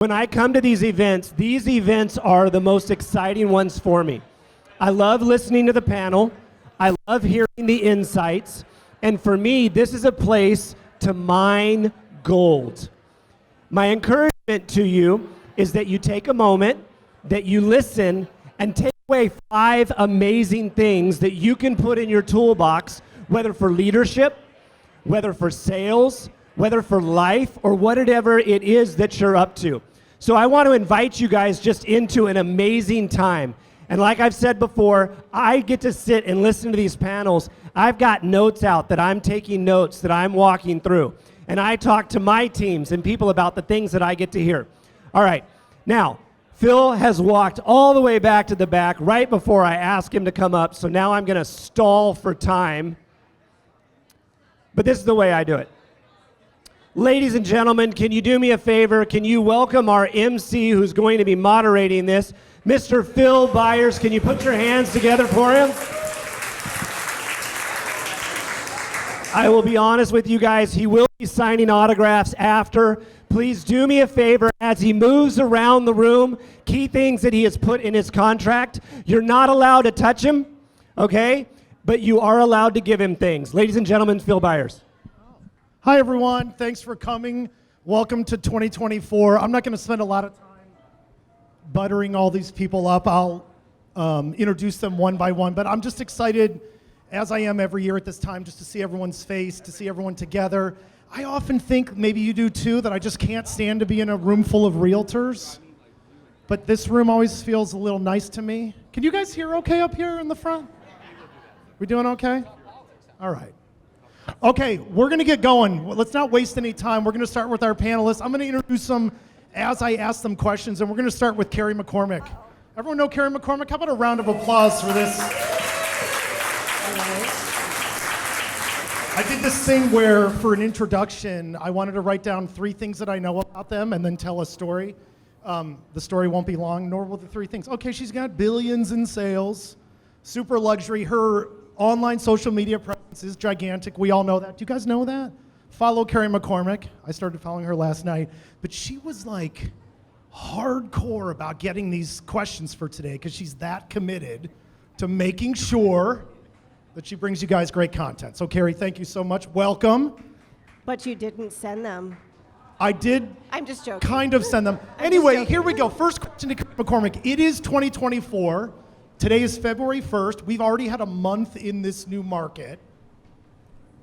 When I come to these events are the most exciting ones for me. I love listening to the panel. I love hearing the insights. And for me, this is a place to mine gold. My encouragement to you is that you take a moment, that you listen, and take away 5 amazing things that you can put in your toolbox, whether for leadership, whether for sales, whether for life, or whatever it is that you're up to. So I want to invite you guys just into an amazing time. And like I've said before, I get to sit and listen to these panels. I've got notes out that I'm taking notes, that I'm walking through. And I talk to my teams and people about the things that I get to hear. All right, now, Phil has walked all the way back to the back right before I ask him to come up, so now I'm gonna stall for time. But this is the way I do it. Ladies and gentlemen, can you do me a favor? Can you welcome our MC who's going to be moderating this, Mr. Phil Byers? Can you put your hands together for him? I will be honest with you guys, he will be signing autographs after. Please do me a favor as he moves around the room, key things that he has put in his contract. You're not allowed to touch him, okay? But you are allowed to give him things. Ladies and gentlemen, Phil Byers. Hi, everyone. Thanks for coming. Welcome to 2024. I'm not going to spend a lot of time buttering all these people up. I'll introduce them one by one, but I'm just excited, as I am every year at this time, just to see everyone's face, to see everyone together. I often think, maybe you do too, that I just can't stand to be in a room full of realtors, but this room always feels a little nice to me. Can you guys hear okay up here in the front? We doing okay? All right. Okay, we're going to get going. Let's not waste any time. We're going to start with our panelists. I'm going to introduce them as I ask them questions, and we're going to start with Carrie McCormick. Everyone know Carrie McCormick? How about a round of applause for this? I did this thing where, for an introduction, I wanted to write down 3 things that I know about them and then tell a story. The story won't be long, nor will the 3 things. Okay, she's got billions in sales, super luxury. Her online social media presence is gigantic. We all know that. Do you guys know that? Follow Carrie McCormick. I started following her last night. But she was like hardcore about getting these questions for today because she's that committed to making sure that she brings you guys great content. So Carrie, thank you so much. Welcome. But you didn't send them. I did. I'm just joking. Kind of send them. Anyway, here we go. First question to Carrie McCormick. It is 2024. Today is February 1st. We've already had a month in this new market.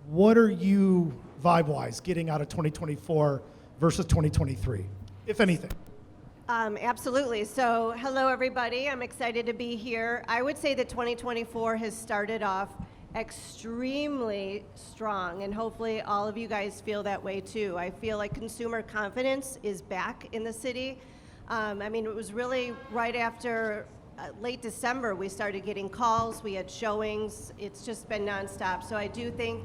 What are you, vibe-wise, getting out of 2024 versus 2023, if anything? Absolutely. So, hello, everybody. I'm excited to be here. I would say that 2024 has started off extremely strong, and hopefully all of you guys feel that way too. I feel like consumer confidence is back in the city. I mean, it was really right after late December, we started getting calls, we had showings, it's just been nonstop. So I do think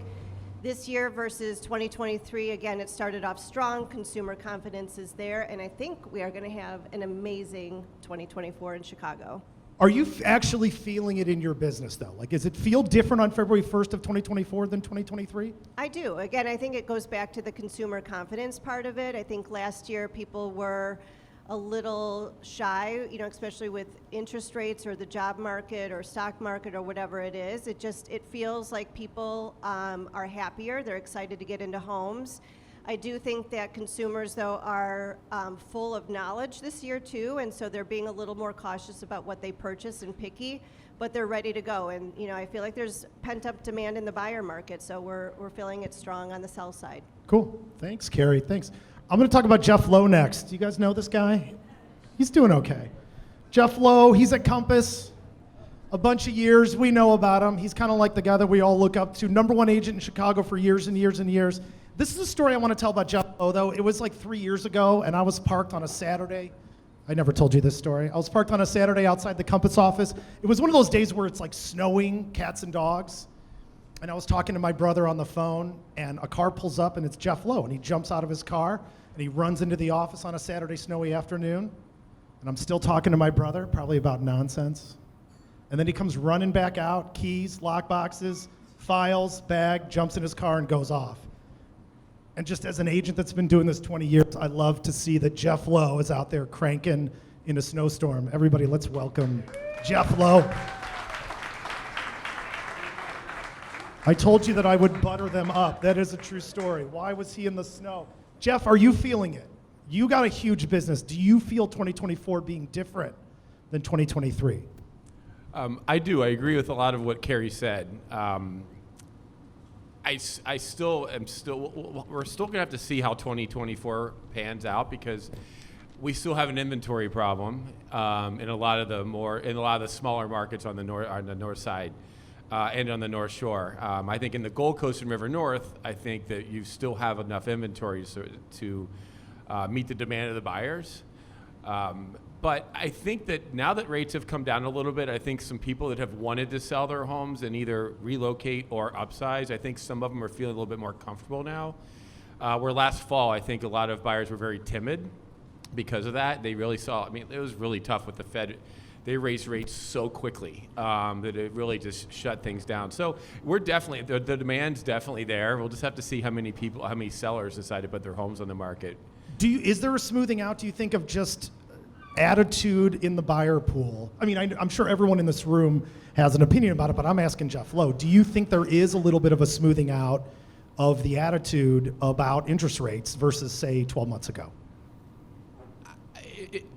this year versus 2023, again, it started off strong, consumer confidence is there, and I think we are gonna have an amazing 2024 in Chicago. Are you actually feeling it in your business though? Like, does it feel different on February 1st of 2024 than 2023? I do. Again, I think it goes back to the consumer confidence part of it. I think last year people were a little shy, you know, especially with interest rates or the job market or stock market or whatever it is. It feels like people are happier. They're excited to get into homes. I do think that consumers, though, are full of knowledge this year, too, and so they're being a little more cautious about what they purchase and picky, but they're ready to go. And, you know, I feel like there's pent-up demand in the buyer market, so we're feeling it strong on the sell side. Cool. Thanks, Carrie. Thanks. I'm going to talk about Jeff Lowe next. Do you guys know this guy? He's doing okay. Jeff Lowe, he's at Compass a bunch of years. We know about him. He's kind of like the guy that we all look up to. #1 agent in Chicago for years and years and years. This is a story I want to tell about Jeff Lowe, though. It was like 3 years ago, and I was parked on a Saturday. I never told you this story. I was parked on a Saturday outside the Compass office. It was one of those days where it's like snowing, cats and dogs. And I was talking to my brother on the phone, and a car pulls up, and it's Jeff Lowe. And he jumps out of his car, and he runs into the office on a Saturday snowy afternoon. And I'm still talking to my brother, probably about nonsense. And then he comes running back out, keys, lock boxes, files, bag, jumps in his car, and goes off. And just as an agent that's been doing this 20 years, I love to see that Jeff Lowe is out there cranking in a snowstorm. Everybody, let's welcome Jeff Lowe. I told you that I would butter them up. That is a true story. Why was he in the snow? Jeff, are you feeling it? You got a huge business. Do you feel 2024 being different than 2023? I do. I agree with a lot of what Carrie said. We're still gonna have to see how 2024 pans out because we still have an inventory problem in a lot of the smaller markets on the north side and on the North Shore. I think in the Gold Coast and River North, I think that you still have enough inventory to meet the demand of the buyers. But I think that now that rates have come down a little bit, I think some people that have wanted to sell their homes and either relocate or upsize, I think some of them are feeling a little bit more comfortable now. Where last fall, I think a lot of buyers were very timid because of that. They really saw, it was really tough with the Fed. They raised rates so quickly that it really just shut things down. So we're definitely, the demand's definitely there. We'll just have to see how many sellers decide to put their homes on the market. Is there a smoothing out, do you think, of just attitude in the buyer pool? I'm sure everyone in this room has an opinion about it, but I'm asking Jeff Lowe. Do you think there is a little bit of a smoothing out of the attitude about interest rates versus, say, 12 months ago?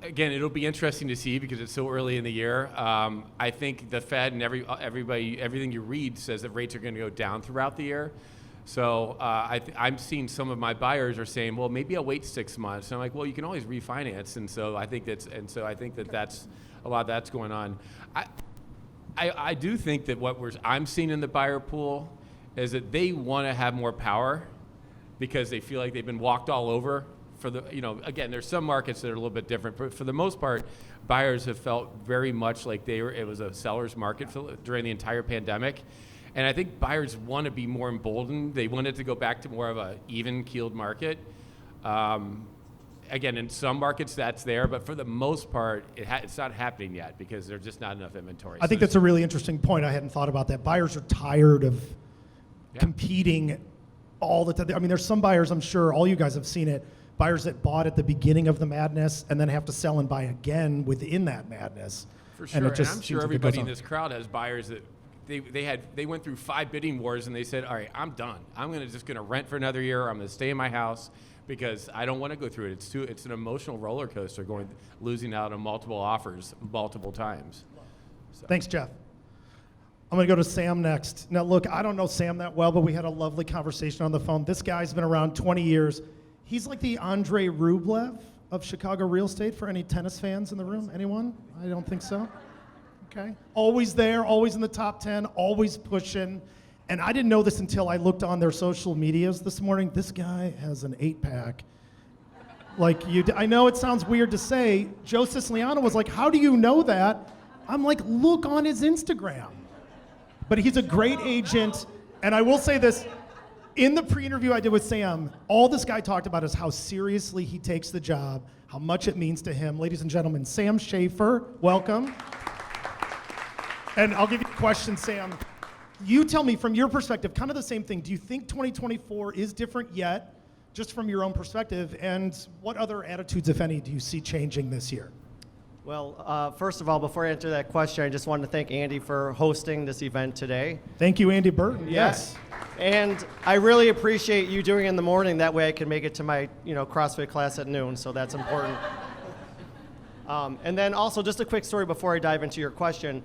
Again, it'll be interesting to see because it's so early in the year. I think the Fed and everything you read says that rates are going to go down throughout the year. So I'm seeing some of my buyers are saying, well, maybe I'll wait 6 months. And I'm like, well, you can always refinance. And so I think that's a lot of that's going on. I do think that I'm seeing in the buyer pool is that they want to have more power because they feel like they've been walked all over. Again, there's some markets that are a little bit different, but for the most part, buyers have felt very much like it was a seller's market during the entire pandemic. And I think buyers want to be more emboldened. They want it to go back to more of a even-keeled market. Again, in some markets that's there, but for the most part, it's not happening yet because there's just not enough inventory. I think that's a really interesting point. I hadn't thought about that. Buyers are tired of competing all the time. There's some buyers, I'm sure all you guys have seen it, buyers that bought at the beginning of the madness and then have to sell and buy again within that madness. For sure, and I'm sure everybody in this crowd has buyers that they went through 5 bidding wars and they said, all right, I'm done. I'm just going to rent for another year. I'm going to stay in my house because I don't want to go through it. It's an emotional roller coaster losing out on multiple offers multiple times. So. Thanks, Jeff. I'm going to go to Sam next. Now, look, I don't know Sam that well, but we had a lovely conversation on the phone. This guy's been around 20 years. He's like the Andrei Rublev of Chicago real estate for any tennis fans in the room. Anyone? I don't think so. Okay. Always there, always in the top 10, always pushing. And I didn't know this until I looked on their social medias this morning. This guy has an 8-pack. I know it sounds weird to say. Joe Siciliano was like, how do you know that? I'm like, look on his Instagram. But he's a great agent. And I will say this, in the pre-interview I did with Sam, all this guy talked about is how seriously he takes the job, how much it means to him. Ladies and gentlemen, Sam Shaffer, welcome. And I'll give you a question, Sam. You tell me from your perspective, kind of the same thing. Do you think 2024 is different yet, just from your own perspective? And what other attitudes, if any, do you see changing this year? Well, first of all, before I answer that question, I just wanted to thank Andy for hosting this event today. Thank you, Andy Burton. Yes. And I really appreciate you doing it in the morning. That way I can make it to my CrossFit class at noon, so that's important. And then also, just a quick story before I dive into your question.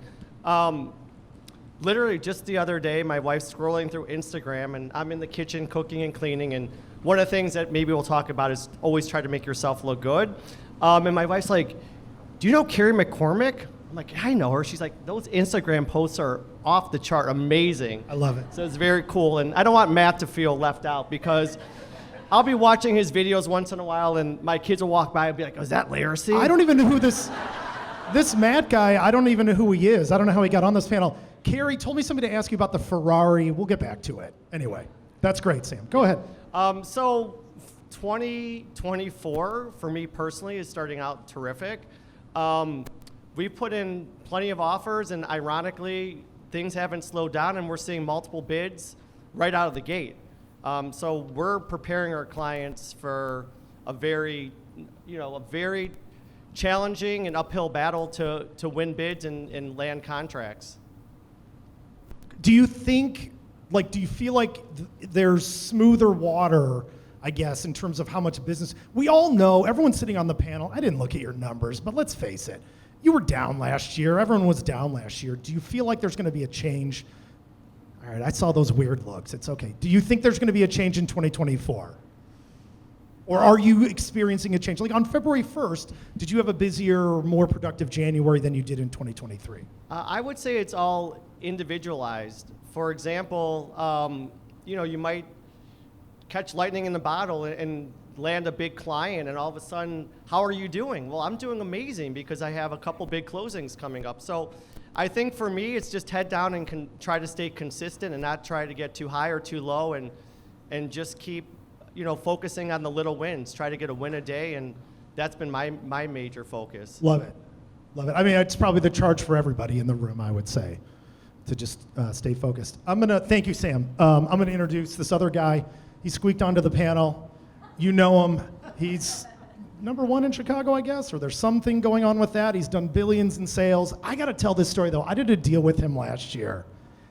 Literally just the other day, my wife's scrolling through Instagram, and I'm in the kitchen cooking and cleaning, and one of the things that maybe we'll talk about is always try to make yourself look good. And my wife's like, do you know Carrie McCormick? I'm like, I know her. She's like, those Instagram posts are off the chart, amazing. I love it. So it's very cool, and I don't want Matt to feel left out because I'll be watching his videos once in a while, and my kids will walk by and be like, oh, is that Laricy? I don't even know who this Matt guy, I don't even know who he is. I don't know how he got on this panel. Carrie told me somebody to ask you about the Ferrari. We'll get back to it. Anyway, that's great, Sam. Go ahead. So 2024, for me personally, is starting out terrific. We put in plenty of offers, and ironically, things haven't slowed down, and we're seeing multiple bids right out of the gate. So we're preparing our clients for a very challenging and uphill battle to win bids and land contracts. Do you think, do you feel like there's smoother water, I guess, in terms of how much business? We all know, everyone sitting on the panel, I didn't look at your numbers, but let's face it. You were down last year. Everyone was down last year. Do you feel like there's going to be a change? All right, I saw those weird looks. It's okay. Do you think there's going to be a change in 2024? Or are you experiencing a change? Like on February 1st, did you have a busier or more productive January than you did in 2023? I would say it's all individualized. For example, you might catch lightning in the bottle and land a big client, and all of a sudden, how are you doing? Well, I'm doing amazing because I have a couple big closings coming up. So I think for me, it's just head down and try to stay consistent and not try to get too high or too low, and just keep focusing on the little wins. Try to get a win a day, and that's been my major focus. Love it. Love it. I mean, it's probably the charge for everybody in the room, I would say, to just stay focused. Thank you, Sam. I'm going to introduce this other guy. He squeaked onto the panel. You know him. He's number one in Chicago, I guess, or there's something going on with that. He's done billions in sales. I got to tell this story, though. I did a deal with him last year,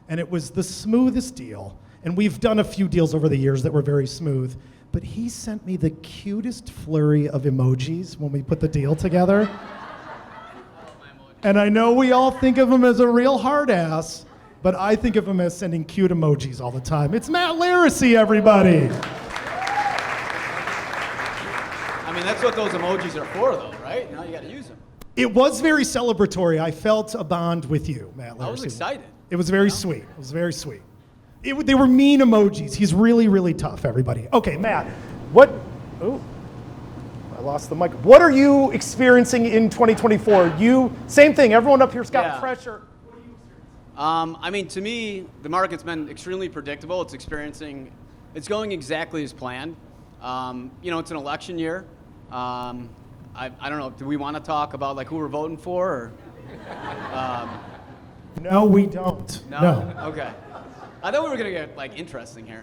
and it was the smoothest deal. And we've done a few deals over the years that were very smooth. But he sent me the cutest flurry of emojis when we put the deal together. And I know we all think of him as a real hard ass, but I think of him as sending cute emojis all the time. It's Matt Laricy, everybody. I mean, that's what those emojis are for, though, right? You got to use them. It was very celebratory. I felt a bond with you, Matt Laricy. I was excited. It was very sweet. It was very sweet. They were mean emojis. He's really, really tough, everybody. Okay, Matt, I lost the mic. What are you experiencing in 2024? Same thing, everyone up here's got pressure. I mean, to me, the market's been extremely predictable. It's going exactly as planned. It's an election year. I don't know, do we want to talk about who we're voting for? No, we don't. No. Okay. I thought we were going to get interesting here.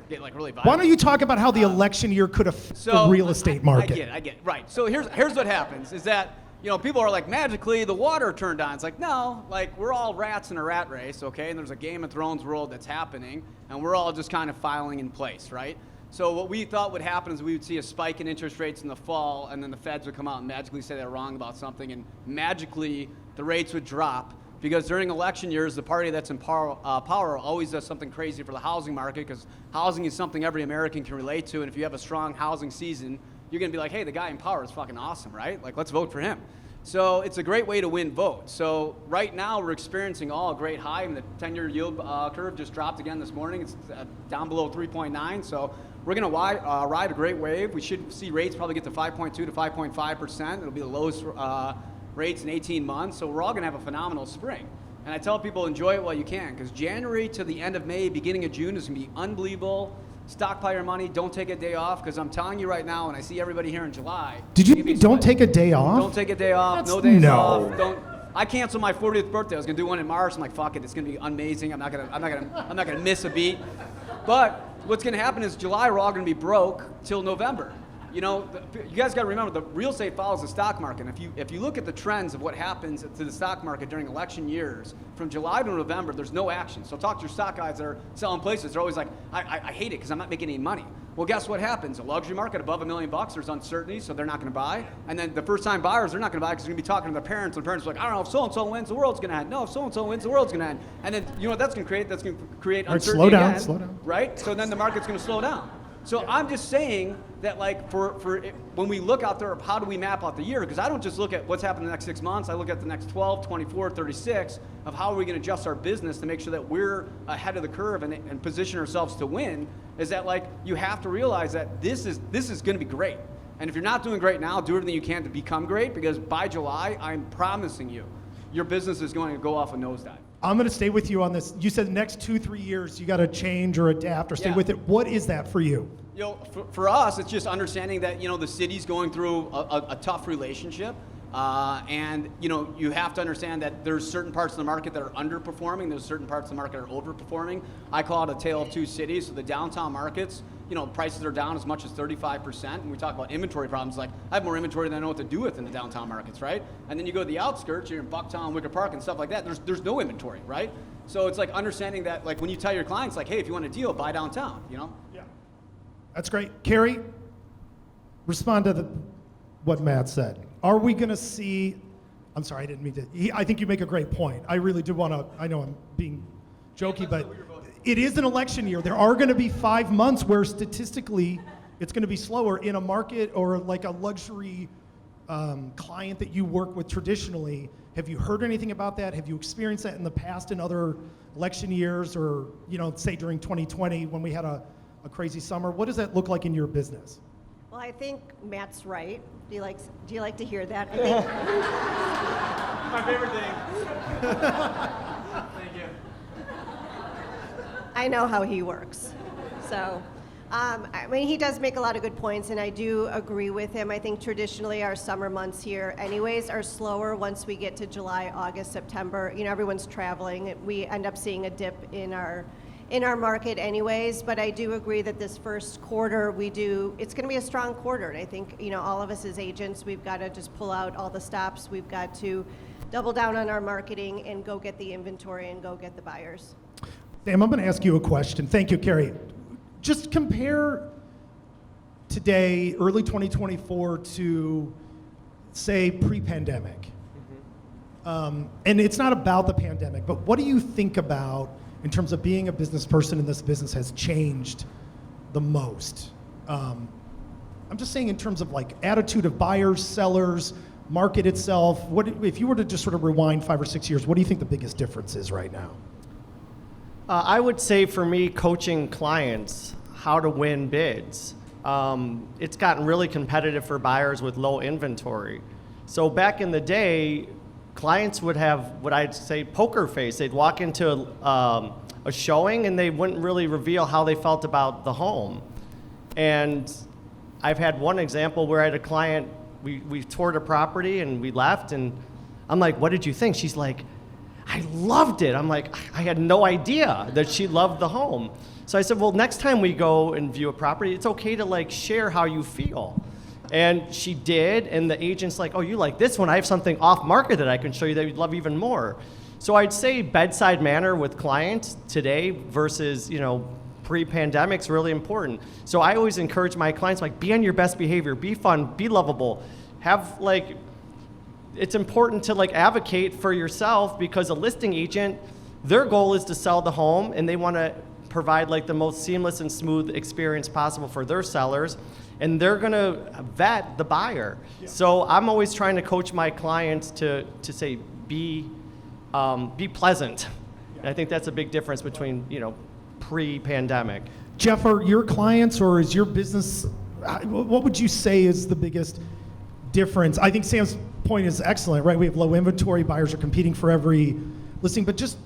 Get really violent. Why don't you talk about how the election year could affect the real estate market? I get it. Right. So here's what happens is that, people are magically the water turned on. It's no, we're all rats in a rat race, okay? And there's a Game of Thrones world that's happening, and we're all just kind of filing in place, right? So what we thought would happen is we would see a spike in interest rates in the fall, and then the feds would come out and magically say they're wrong about something, and magically the rates would drop. Because during election years, the party that's in power always does something crazy for the housing market, because housing is something every American can relate to, and if you have a strong housing season, you're going to be like, hey, the guy in power is fucking awesome, right? Let's vote for him. So it's a great way to win votes. So right now, we're experiencing a great high, and the 10-year yield curve just dropped again this morning. It's down below 3.9, so we're going to ride a great wave. We should see rates probably get to 5.2 to 5.5%. It'll be the lowest rates in 18 months, so we're all going to have a phenomenal spring. And I tell people, enjoy it while you can, because January to the end of May, beginning of June is going to be unbelievable. Stockpile your money, don't take a day off, because I'm telling you right now, and I see everybody here in July. Did you don't take a day off? Don't take a day off, no days off. I canceled my 40th birthday. I was going to do one in March. I'm like, fuck it, it's going to be amazing. I'm not going to miss a beat. But what's going to happen is July, we're all going to be broke till November. You guys got to remember, the real estate follows the stock market. If you look at the trends of what happens to the stock market during election years, from July to November, there's no action. So talk to your stock guys that are selling places. They're always like, I hate it because I'm not making any money. Well, guess what happens? A luxury market above $1 million, there's uncertainty, so they're not going to buy. And then the first-time buyers, they're not going to buy because they're going to be talking to their parents, and the parents are like, I don't know, if so-and-so wins, the world's going to end. No, if so-and-so wins, the world's going to end. And then, you know what that's going to create? That's going to create uncertainty again. Slow down. Right? So then the market's going to slow down. So I'm just saying that when we look out there, how do we map out the year? Because I don't just look at what's happening in the next 6 months. I look at the next 12, 24, 36 of how are we going to adjust our business to make sure that we're ahead of the curve and position ourselves to win. Is that you have to realize that this is going to be great. And if you're not doing great now, do everything you can to become great, because by July, I'm promising you, your business is going to go off a nosedive. I'm going to stay with you on this. You said the next 2-3 years you got to change or adapt or stay with it. What is that for you? For us, it's just understanding that the city's going through a tough relationship, And you have to understand that there's certain parts of the market that are underperforming. There's certain parts of the market that are overperforming. I call it a tale of two cities. So the downtown markets, prices are down as much as 35%. And we talk about inventory problems. Like, I have more inventory than I know what to do with in the downtown markets, right? And then you go to the outskirts, you're in Bucktown, Wicker Park, and stuff like that. There's no inventory, right? So it's like understanding that, like, when you tell your clients, like, hey, if you want a deal, buy downtown, Yeah. That's great. Carrie, respond to what Matt said. Are we going to see, I'm sorry, I didn't mean to, I think you make a great point. I really do want to, I know I'm being jokey, but it is an election year. There are going to be 5 months where statistically it's going to be slower in a market or like a luxury client that you work with traditionally. Have you heard anything about that? Have you experienced that in the past in other election years or, say during 2020 when we had a crazy summer? What does that look like in your business? Well, I think Matt's right. Do you like to hear that? I think My favorite thing. Thank you. I know how he works. So, he does make a lot of good points, and I do agree with him. I think traditionally our summer months here anyways are slower once we get to July, August, September. Everyone's traveling. We end up seeing a dip in our market anyways, but I do agree that this first quarter it's going to be a strong quarter. And I think, all of us as agents, we've got to just pull out all the stops. We've got to double down on our marketing and go get the inventory and go get the buyers. Sam, I'm going to ask you a question. Thank you, Carrie. Just compare today, early 2024 to, say, pre-pandemic. And it's not about the pandemic, but what do you think about in terms of being a business person in this business has changed the most? I'm just saying in terms of like attitude of buyers, sellers, market itself. If you were to just sort of rewind 5 or 6 years, what do you think the biggest difference is right now? I would say for me, coaching clients how to win bids. It's gotten really competitive for buyers with low inventory. So back in the day, clients would have what I'd say poker face. They'd walk into a showing and they wouldn't really reveal how they felt about the home. And I've had one example where I had a client, we toured a property and we left and I'm like, what did you think? She's like, I loved it. I'm like, I had no idea that she loved the home. So I said, well, next time we go and view a property, it's okay to like share how you feel. And she did, and the agent's like, oh, you like this one? I have something off market that I can show you that you'd love even more. So I'd say bedside manner with clients today versus, pre-pandemic is really important. So I always encourage my clients, like, be on your best behavior, be fun, be lovable, have it's important to advocate for yourself because a listing agent, their goal is to sell the home and they want to provide the most seamless and smooth experience possible for their sellers. And they're going to vet the buyer. Yeah. So I'm always trying to coach my clients to say, be pleasant. Yeah. And I think that's a big difference between, pre-pandemic. Jeff, are your clients or is your business, what would you say is the biggest difference? I think Sam's point is excellent, right? We have low inventory, buyers are competing for every listing, but just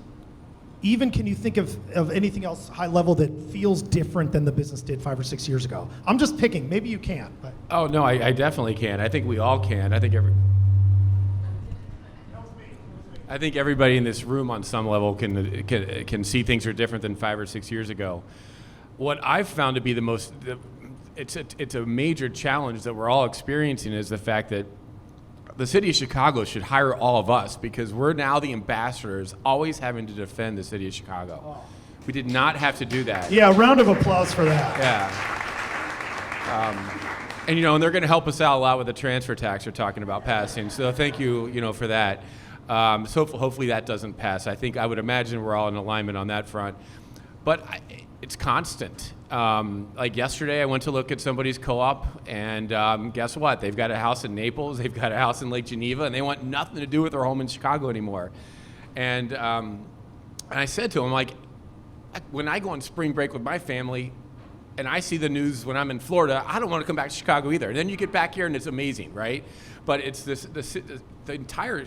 even can you think of anything else high level that feels different than the business did 5 or 6 years ago? I'm just picking, maybe you can't. But. Oh no, I definitely can. I think we all can. I think everybody in this room on some level can see things are different than 5 or 6 years ago. What I've found to be it's a major challenge that we're all experiencing is the fact that the city of Chicago should hire all of us because we're now the ambassadors always having to defend the city of Chicago. Oh. We did not have to do that. Yeah, a round of applause for that. Yeah. And they're going to help us out a lot with the transfer tax they're talking about passing. So thank you, for that. So hopefully that doesn't pass. I would imagine we're all in alignment on that front. But it's constant. Like yesterday, I went to look at somebody's co-op, and guess what? They've got a house in Naples, they've got a house in Lake Geneva, and they want nothing to do with their home in Chicago anymore. And I said to them, when I go on spring break with my family, and I see the news when I'm in Florida, I don't want to come back to Chicago either. And then you get back here, and it's amazing, right? But it's the entire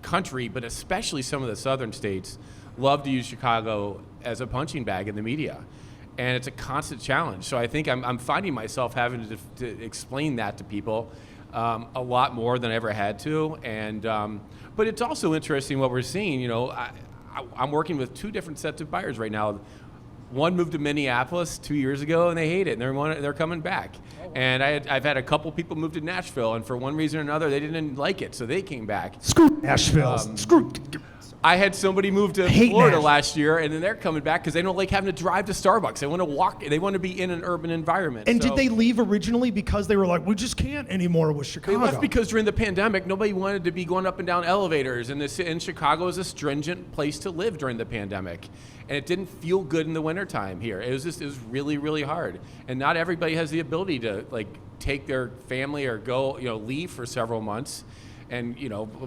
country, but especially some of the southern states, love to use Chicago as a punching bag in the media. And it's a constant challenge. So I think I'm finding myself having to explain that to people. a lot more than I ever had to. And but it's also interesting what we're seeing. I'm working with 2 different sets of buyers right now. One moved to Minneapolis 2 years ago, and they hate it, and they're coming back. And I've had a couple people move to Nashville, and for one reason or another, they didn't like it, so they came back. Screw Nashville. Screw. I had somebody move to Florida last year, and then they're coming back because they don't like having to drive to Starbucks. They want to walk. They want to be in an urban environment. And did they leave originally because they were like, we just can't anymore with Chicago? They left because during the pandemic, nobody wanted to be going up and down elevators, and Chicago is a stringent place to live during the pandemic. And it didn't feel good in the wintertime here. It was really, really hard. And not everybody has the ability to take their family or go, leave for several months. And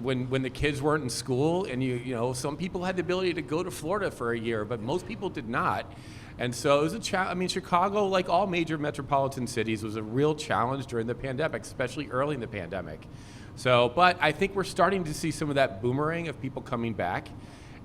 when the kids weren't in school, and some people had the ability to go to Florida for a year, but most people did not. And so it was a challenge. Chicago, like all major metropolitan cities, was a real challenge during the pandemic, especially early in the pandemic. But I think we're starting to see some of that boomerang of people coming back.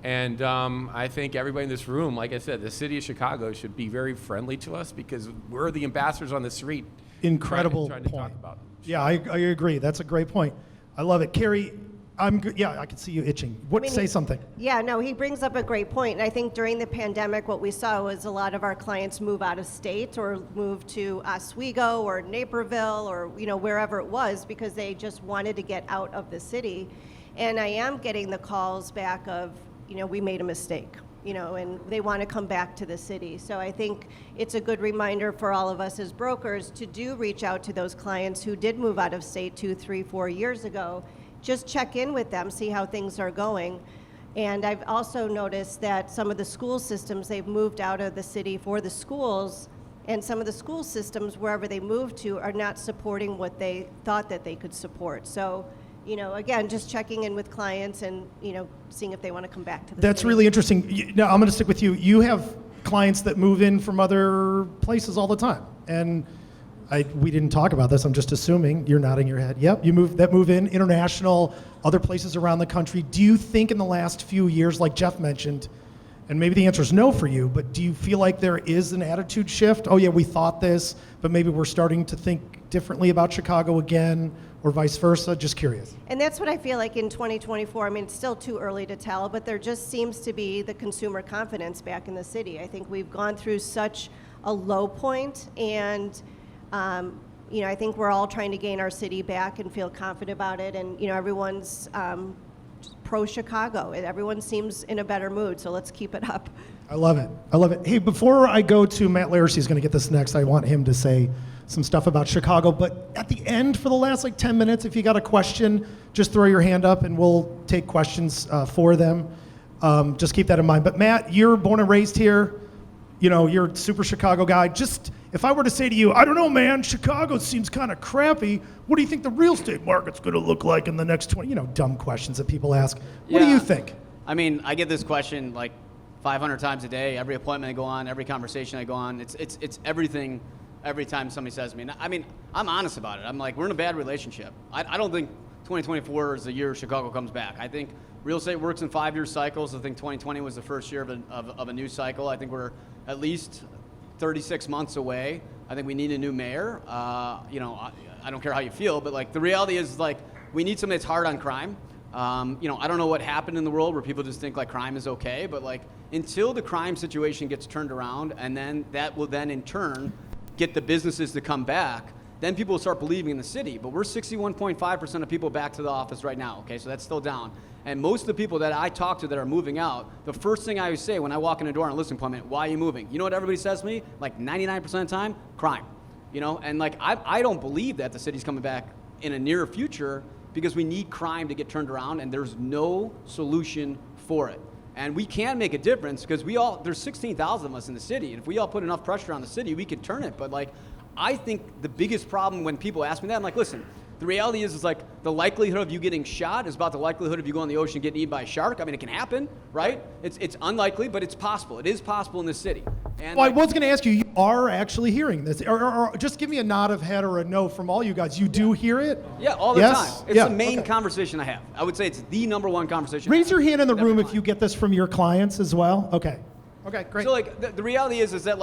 And I think everybody in this room, like I said, the city of Chicago should be very friendly to us because we're the ambassadors on the street. Incredible trying to point. talk about. Yeah, I agree. That's a great point. I love it. Carrie, I can see you itching. Say something. Yeah, no, he brings up a great point. And I think during the pandemic, what we saw was a lot of our clients move out of state or move to Oswego or Naperville or, wherever it was because they just wanted to get out of the city. And I am getting the calls back of, we made a mistake, and they want to come back to the city. So I think it's a good reminder for all of us as brokers to reach out to those clients who did move out of state 2, 3, 4 years ago. Just check in with them, see how things are going. And I've also noticed that some of the school systems, they've moved out of the city for the schools, and some of the school systems, wherever they moved to, are not supporting what they thought that they could support. So again, just checking in with clients and, seeing if they want to come back to the That's city. really interesting. Now, I'm going to stick with you. You have clients that move in from other places all the time. And we didn't talk about this. I'm just assuming. You're nodding your head. Yep, move in, international, other places around the country. Do you think in the last few years, like Jeff mentioned, and maybe the answer is no for you, but do you feel like there is an attitude shift? Oh, yeah, we thought this, but maybe we're starting to think differently about Chicago again, or vice versa? Just curious. And that's what I feel like in 2024. I mean, it's still too early to tell, but there just seems to be the consumer confidence back in the city. I think we've gone through such a low point, and I think we're all trying to gain our city back and feel confident about it. And everyone's pro-Chicago. Everyone seems in a better mood, so let's keep it up. I love it. Hey, before I go to Matt Laricy, is going to get this next. I want him to say some stuff about Chicago. But at the end, for the last 10 minutes, if you got a question, just throw your hand up and we'll take questions for them. Just keep that in mind. But Matt, you're born and raised here. You're a super Chicago guy. Just, if I were to say to you, I don't know, man, Chicago seems kind of crappy. What do you think the real estate market's going to look like in the next 20, dumb questions that people ask. What do you think? I mean, I get this question 500 times a day, every appointment I go on, every conversation I go on. It's everything every time somebody says to me. I mean, I'm honest about it. I'm like, we're in a bad relationship. I don't think 2024 is the year Chicago comes back. I think real estate works in 5-year cycles. I think 2020 was the first year of a new cycle. I think we're at least 36 months away. I think we need a new mayor. I don't care how you feel, but the reality is we need somebody that's hard on crime. I don't know what happened in the world where people just think crime is okay, but until the crime situation gets turned around, and then that will then in turn get the businesses to come back, then people will start believing in the city. But we're 61.5% of people back to the office right now, okay? So that's still down. And most of the people that I talk to that are moving out, the first thing I always say when I walk in the door on a listing appointment, why are you moving? You know what everybody says to me? 99% of the time, crime. And I don't believe that the city's coming back in a near future because we need crime to get turned around, and there's no solution for it. And we can make a difference because there's 16,000 of us in the city, and if we all put enough pressure on the city, we could turn it. But I think the biggest problem when people ask me that, I'm like, listen, the reality is the likelihood of you getting shot is about the likelihood of you going in the ocean and getting eaten by a shark. I mean, it can happen, right? It's unlikely, but it's possible. It is possible in this city. And I was going to ask you, you are actually hearing this, or just give me a nod of head or a no from all you guys. You do hear it? Yeah, all the time. It's the main conversation I have. I would say it's the number one conversation. Raise your hand in the room if you get this from your clients as well. Okay, great. So the reality is that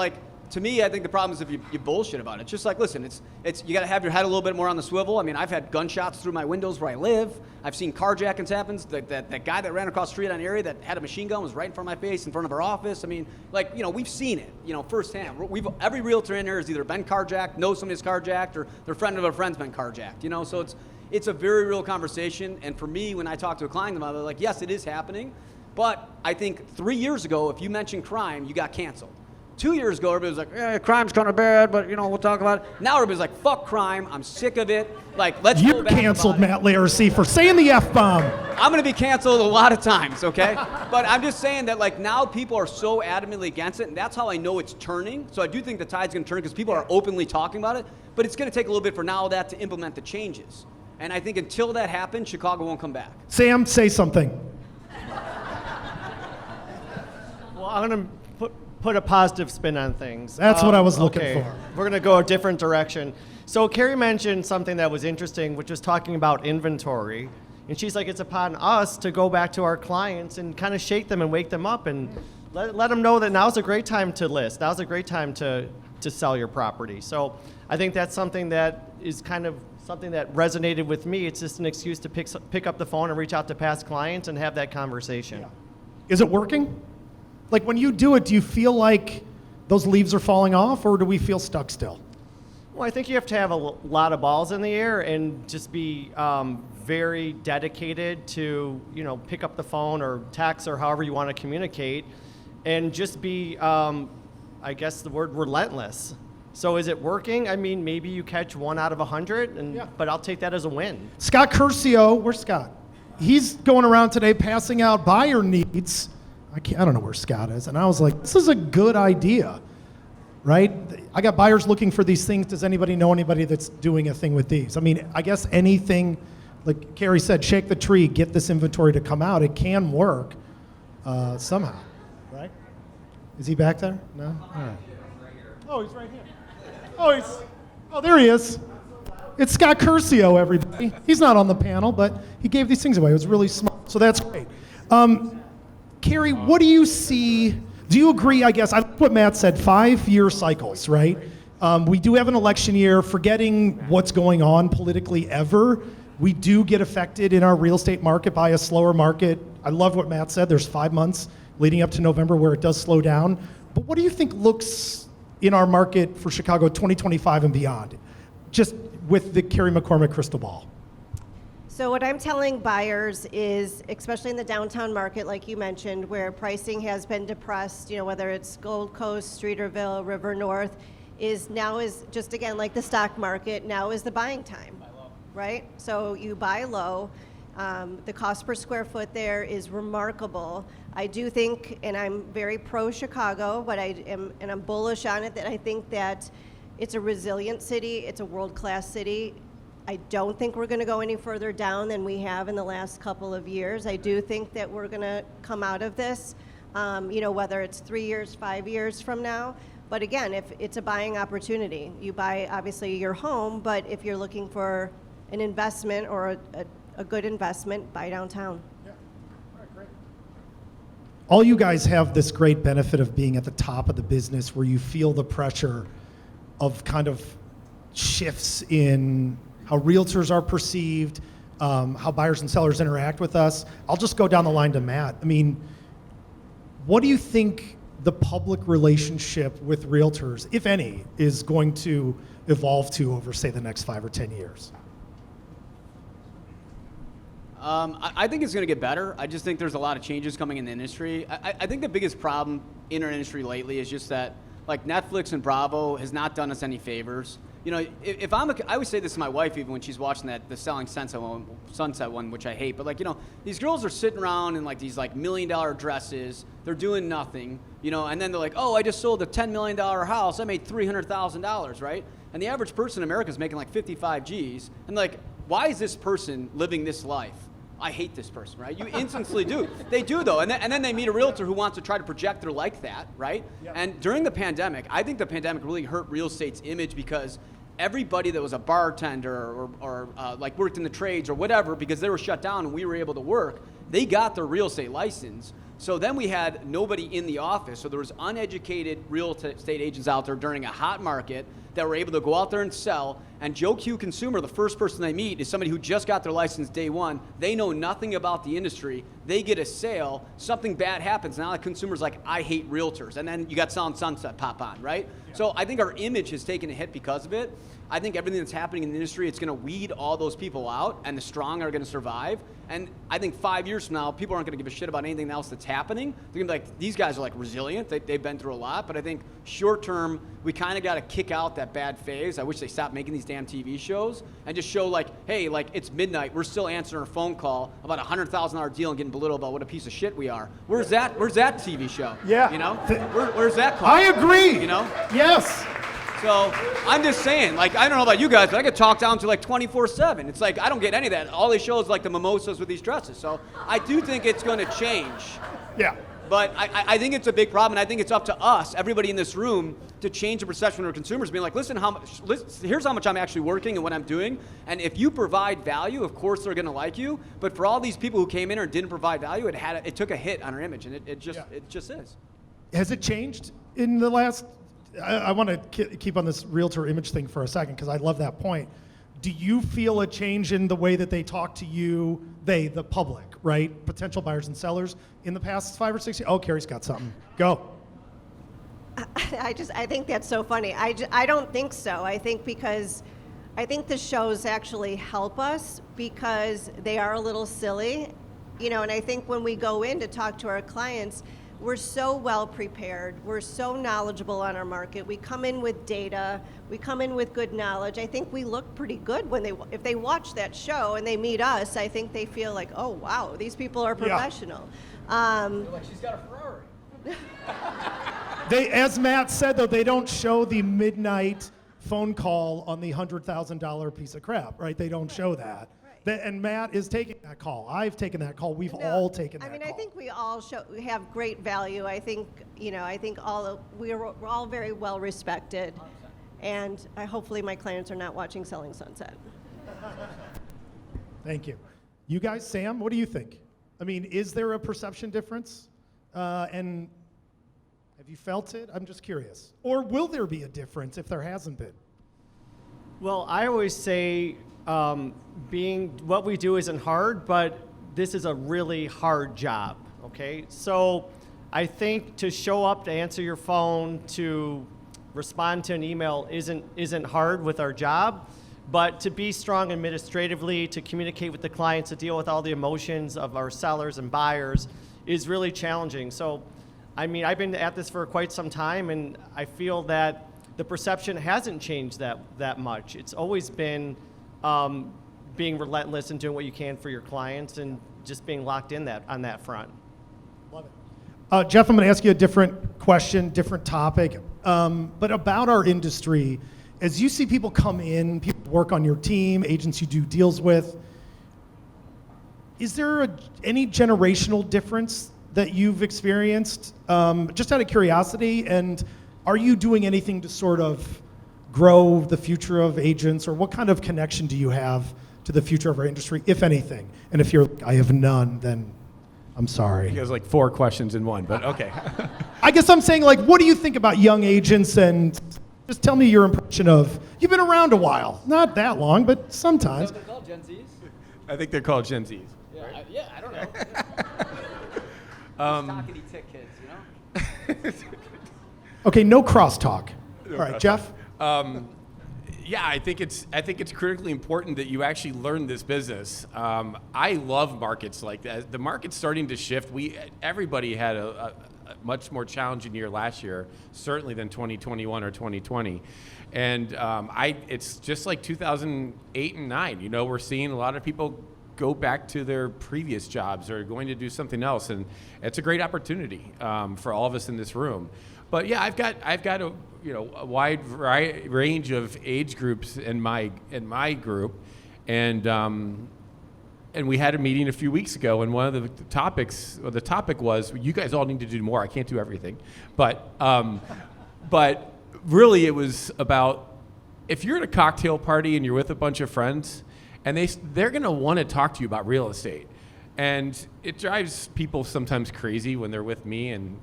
to me, I think the problem is if you bullshit about it. It's just like, listen, it's you got to have your head a little bit more on the swivel. I mean, I've had gunshots through my windows where I live. I've seen carjackings happen. That guy that ran across the street on Erie that had a machine gun was right in front of my face, in front of our office. I mean, like, we've seen it, firsthand. Every realtor in here has either been carjacked, knows somebody's carjacked, or their friend of a friend's been carjacked. So it's a very real conversation. And for me, when I talk to a client about it, they're like, yes, it is happening. But I think 3 years ago, if you mentioned crime, you got canceled. 2 years ago, everybody was like, crime's kind of bad, but, we'll talk about it. Now everybody's like, fuck crime. I'm sick of it. Like, let's go You're back canceled, about it. Matt Laricy, for saying the F-bomb. I'm going to be canceled a lot of times, okay? But I'm just saying that, like, now people are so adamantly against it, and that's how I know it's turning. So I do think the tide's going to turn because people are openly talking about it. But it's going to take a little bit for now that to implement the changes. And I think until that happens, Chicago won't come back. Sam, say something. Well, I'm going to put a positive spin on things. That's what I was looking okay. for. We're going to go a different direction. So Carrie mentioned something that was interesting, which was talking about inventory. And she's like, it's upon us to go back to our clients and kind of shake them and wake them up and let them know that now's a great time to list. Now's a great time to sell your property. So I think that's something that is kind of something that resonated with me. It's just an excuse to pick up the phone and reach out to past clients and have that conversation. Yeah. Is it working? Like, when you do it, do you feel like those leaves are falling off, or do we feel stuck still? Well, I think you have to have a lot of balls in the air and just be very dedicated to, pick up the phone or text or however you want to communicate, and just be, I guess the word relentless. So is it working? I mean, maybe you catch 1 out of 100, but I'll take that as a win. Scott Curcio, where's Scott? He's going around today passing out buyer needs. I don't know where Scott is. And I was like, this is a good idea, right? I got buyers looking for these things. Does anybody know anybody that's doing a thing with these? I mean, I guess anything, like Carrie said, shake the tree, get this inventory to come out. It can work somehow, right? Is he back there? No? All right. Oh, he's right here. Oh, there he is. It's Scott Curcio, everybody. He's not on the panel, but he gave these things away. It was really smart. So that's great. Carrie, what do you see? Do you agree, I guess, I like what Matt said, 5-year cycles, right? We do have an election year. Forgetting what's going on politically ever, we do get affected in our real estate market by a slower market. I love what Matt said. There's 5 months leading up to November where it does slow down. But what do you think looks in our market for Chicago 2025 and beyond, just with the Carrie McCormick crystal ball? So what I'm telling buyers is, especially in the downtown market, like you mentioned, where pricing has been depressed, whether it's Gold Coast, Streeterville, River North, now is just, again, like the stock market, now is the buying time, right? So you buy low. The cost per square foot there is remarkable. I do think, and I'm very pro-Chicago, but I'm bullish on it, that I think that it's a resilient city, it's a world-class city. I don't think we're going to go any further down than we have in the last couple of years. I do think that we're going to come out of this, whether it's 3 years, 5 years from now. But again, if it's a buying opportunity, you buy obviously your home, but if you're looking for an investment or a good investment, buy downtown. Yeah. All right, great. All you guys have this great benefit of being at the top of the business where you feel the pressure of kind of shifts in how realtors are perceived, how buyers and sellers interact with us. I'll just go down the line to Matt. I mean, what do you think the public relationship with realtors, if any, is going to evolve to over, say, the next 5 or 10 years? I think it's going to get better. I just think there's a lot of changes coming in the industry. I think the biggest problem in our industry lately is just that, like, Netflix and Bravo has not done us any favors. If I always say this to my wife even when she's watching the Selling Sunset one, which I hate, but these girls are sitting around in these $1 million dresses, they're doing nothing, and then they're like, oh, I just sold a $10 million house, I made $300,000, right? And the average person in America is making 55 G's, and why is this person living this life? I hate this person, right? You instantly do. They do, though. And then they meet a realtor who wants to try to project they're like that, right? Yep. And during the pandemic, I think the pandemic really hurt real estate's image because everybody that was a bartender or worked in the trades or whatever, because they were shut down and we were able to work, They got their real estate license. So then we had nobody in the office. So there was uneducated real estate agents out there during a hot market that were able to go out there and sell. And Joe Q consumer, the first person they meet is somebody who just got their license day one. They know nothing about the industry. They get a sale. Something bad happens. Now the consumer's like, I hate realtors. And then you got Selling Sunset pop on, right? Yeah. So I think our image has taken a hit because of it. I think everything that's happening in the industry, it's going to weed all those people out, and the strong are going to survive. And I think 5 years from now, people aren't going to give a shit about anything else that's happening. They're going to be like, these guys are like resilient. They've been through a lot. But I think short term, we kind of got to kick out that bad phase. I wish they stopped making these damn TV shows and just show like, hey, like it's midnight. We're still answering a phone call about a $100,000 deal and getting belittled about what a piece of shit we are. Where's that TV show? Yeah. You know, where's that call? I agree. You know? Yes. So I'm just saying, like, I don't know about you guys, but I get talked down to like 24/7. It's like, I don't get any of that. All they show is like the mimosas with these dresses. So I do think it's going to change. Yeah. But I think it's a big problem, and I think it's up to us, everybody in this room, to change the perception of our consumers, being like, listen, here's how much I'm actually working and what I'm doing, and if you provide value, of course they're going to like you. But for all these people who came in and didn't provide value, it took a hit on our image, and it just is. Has it changed in the last? I want to keep on this realtor image thing for a second because I love that point. Do you feel a change in the way that they talk to you, the public, right? Potential buyers and sellers in the past 5 or 6 years? Oh, Carrie's got something. Go. I think that's so funny. I don't think so. I think the shows actually help us because they are a little silly, you know, and I think when we go in to talk to our clients, we're so well prepared. We're so knowledgeable on our market. We come in with data. We come in with good knowledge. I think we look pretty good if they watch that show and they meet us. I think they feel like, oh wow, these people are professional. Like she's got a Ferrari. As Matt said though, they don't show the midnight phone call on the $100,000 piece of crap, right? They don't show that. And Matt is taking that call. I've taken that call. We've all taken that call. I think we all have great value. I think, we're all very well respected. 100%. And hopefully my clients are not watching Selling Sunset. Thank you. You guys, Sam, what do you think? I mean, is there a perception difference? And have you felt it? I'm just curious. Or will there be a difference if there hasn't been? Well, I always say what we do isn't hard, but this is a really hard job, okay? So I think to show up, to answer your phone, to respond to an email isn't hard with our job, but to be strong administratively, to communicate with the clients, to deal with all the emotions of our sellers and buyers is really challenging. So, I mean, I've been at this for quite some time, and I feel that the perception hasn't changed that much. It's always been being relentless and doing what you can for your clients and just being locked in on that front. Love it. Jeff, I'm going to ask you a different question, different topic, but about our industry. As you see people come in, people work on your team, agents you do deals with, is there any generational difference that you've experienced? Just out of curiosity, and are you doing anything to sort of grow the future of agents, or what kind of connection do you have to the future of our industry, if anything? And if you're, I have none, then I'm sorry. He has like 4 questions in one, but okay. I guess I'm saying, like, what do you think about young agents? And just tell me your impression of, you've been around a while. Not that long, but sometimes. They're called Gen Zs? I think they're called Gen Zs. Yeah, I don't know. Stockity tick kids, you know? Okay, no crosstalk. All right, Jeff? Yeah, I think it's critically important that you actually learn this business. I love markets like that. The market's starting to shift. Everybody had a much more challenging year last year, certainly than 2021 or 2020. And it's just like 2008 and 9. You know, we're seeing a lot of people go back to their previous jobs or going to do something else, and it's a great opportunity for all of us in this room. But yeah, I've got a wide range of age groups in my group, and we had a meeting a few weeks ago, and one of the topic was, you guys all need to do more. I can't do everything, but really it was about, if you're at a cocktail party and you're with a bunch of friends, and they're going to want to talk to you about real estate. And it drives people sometimes crazy when they're with me, and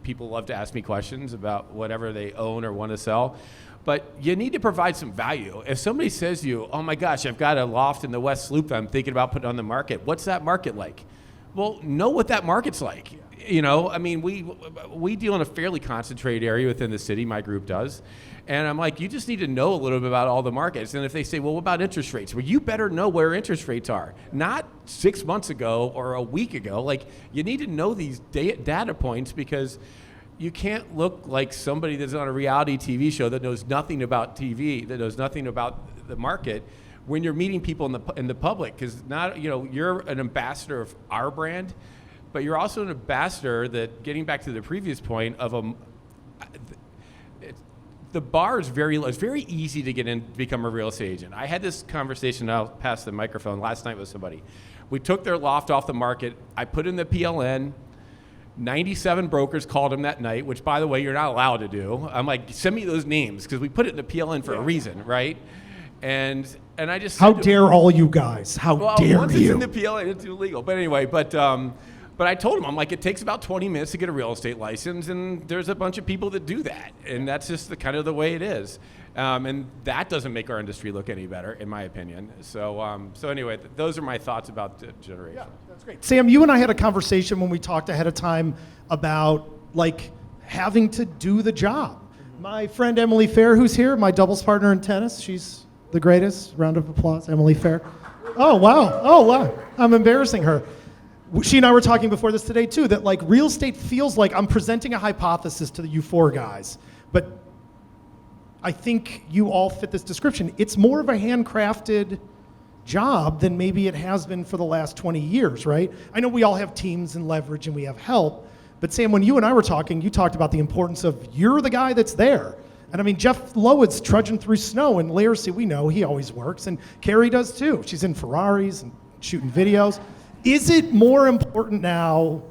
people love to ask me questions about whatever they own or want to sell. But you need to provide some value. If somebody says to you, oh my gosh, I've got a loft in the West Loop that I'm thinking about putting on the market, what's that market like? Well, know what that market's like. You know, I mean, we deal in a fairly concentrated area within the city, my group does. And I'm like, you just need to know a little bit about all the markets. And if they say, well, what about interest rates? Well, you better know where interest rates are. Not 6 months ago or a week ago. Like, you need to know these data points, because you can't look like somebody that's on a reality TV show that knows nothing about TV, that knows nothing about the market, when you're meeting people in the public. Because you're an ambassador of our brand, but you're also an ambassador that, getting back to the previous point, of the bar is it's very easy to get in, become a real estate agent. I had this conversation, I'll pass the microphone, last night with somebody. We took their loft off the market. I put in the PLN. 97 brokers called him that night, which, by the way, you're not allowed to do. I'm like, send me those names, because we put it in the PLN for a reason, right? And I just How dare all you guys? How dare once you? It's in the PLN, it's illegal. But anyway, but I told him, I'm like, it takes about 20 minutes to get a real estate license, and there's a bunch of people that do that, and that's just the way it is. And that doesn't make our industry look any better, in my opinion. So anyway, those are my thoughts about the generation. Yeah, that's great. Sam, you and I had a conversation when we talked ahead of time about having to do the job. My friend Emily Fair, who's here, my doubles partner in tennis, she's the greatest. Round of applause, Emily Fair. Oh wow, I'm embarrassing her. She and I were talking before this today too, that real estate feels like I'm presenting a hypothesis to you four guys, but I think you all fit this description. It's more of a handcrafted job than maybe it has been for the last 20 years, right? I know we all have teams and leverage and we have help, but Sam, when you and I were talking, you talked about the importance of you're the guy that's there. And I mean, Jeff Lowe's trudging through snow, and Laricy, we know he always works, and Carrie does too. She's in Ferraris and shooting videos. Is it more important now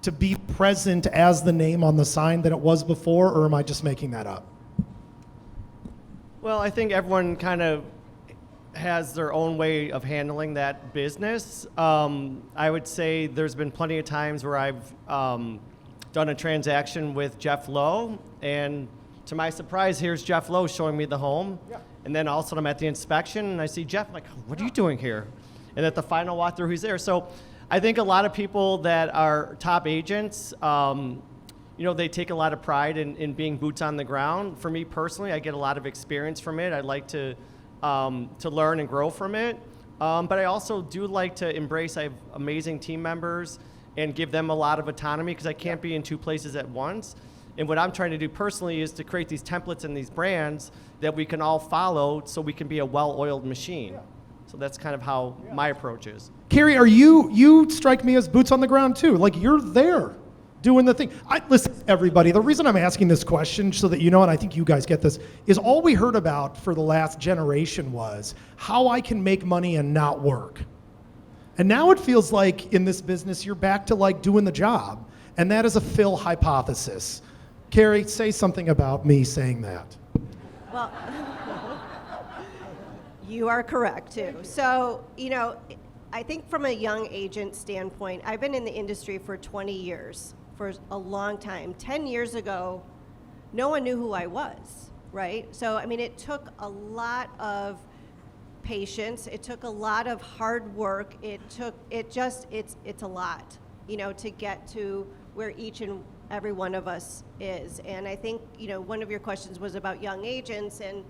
to be present as the name on the sign than it was before, or am I just making that up? Well, I think everyone kind of has their own way of handling that business. I would say there's been plenty of times where I've done a transaction with Jeff Lowe, and to my surprise, here's Jeff Lowe showing me the home. Yeah. And then all of a sudden I'm at the inspection and I see Jeff, like, what are you doing here? And at the final walkthrough, he's there. So I think a lot of people that are top agents, they take a lot of pride in being boots on the ground. For me personally, I get a lot of experience from it. I like to learn and grow from it. But I also do like to embrace, I have amazing team members and give them a lot of autonomy, because I can't be in two places at once. And what I'm trying to do personally is to create these templates and these brands that we can all follow so we can be a well-oiled machine. Yeah. So that's kind of how my approach is. Carrie, you strike me as boots on the ground too. You're there doing the thing. Listen, everybody, the reason I'm asking this question, so that you know, and I think you guys get this, is all we heard about for the last generation was how I can make money and not work. And now it feels like in this business, you're back to doing the job. And that is a Phil hypothesis. Carrie, say something about me saying that. Well, you are correct too. So, I think from a young agent standpoint, I've been in the industry for 20 years, for a long time. 10 years ago, no one knew who I was, right? So, it took a lot of patience. It took a lot of hard work. It's a lot, to get to where each and every one of us is. And I think, one of your questions was about young agents, and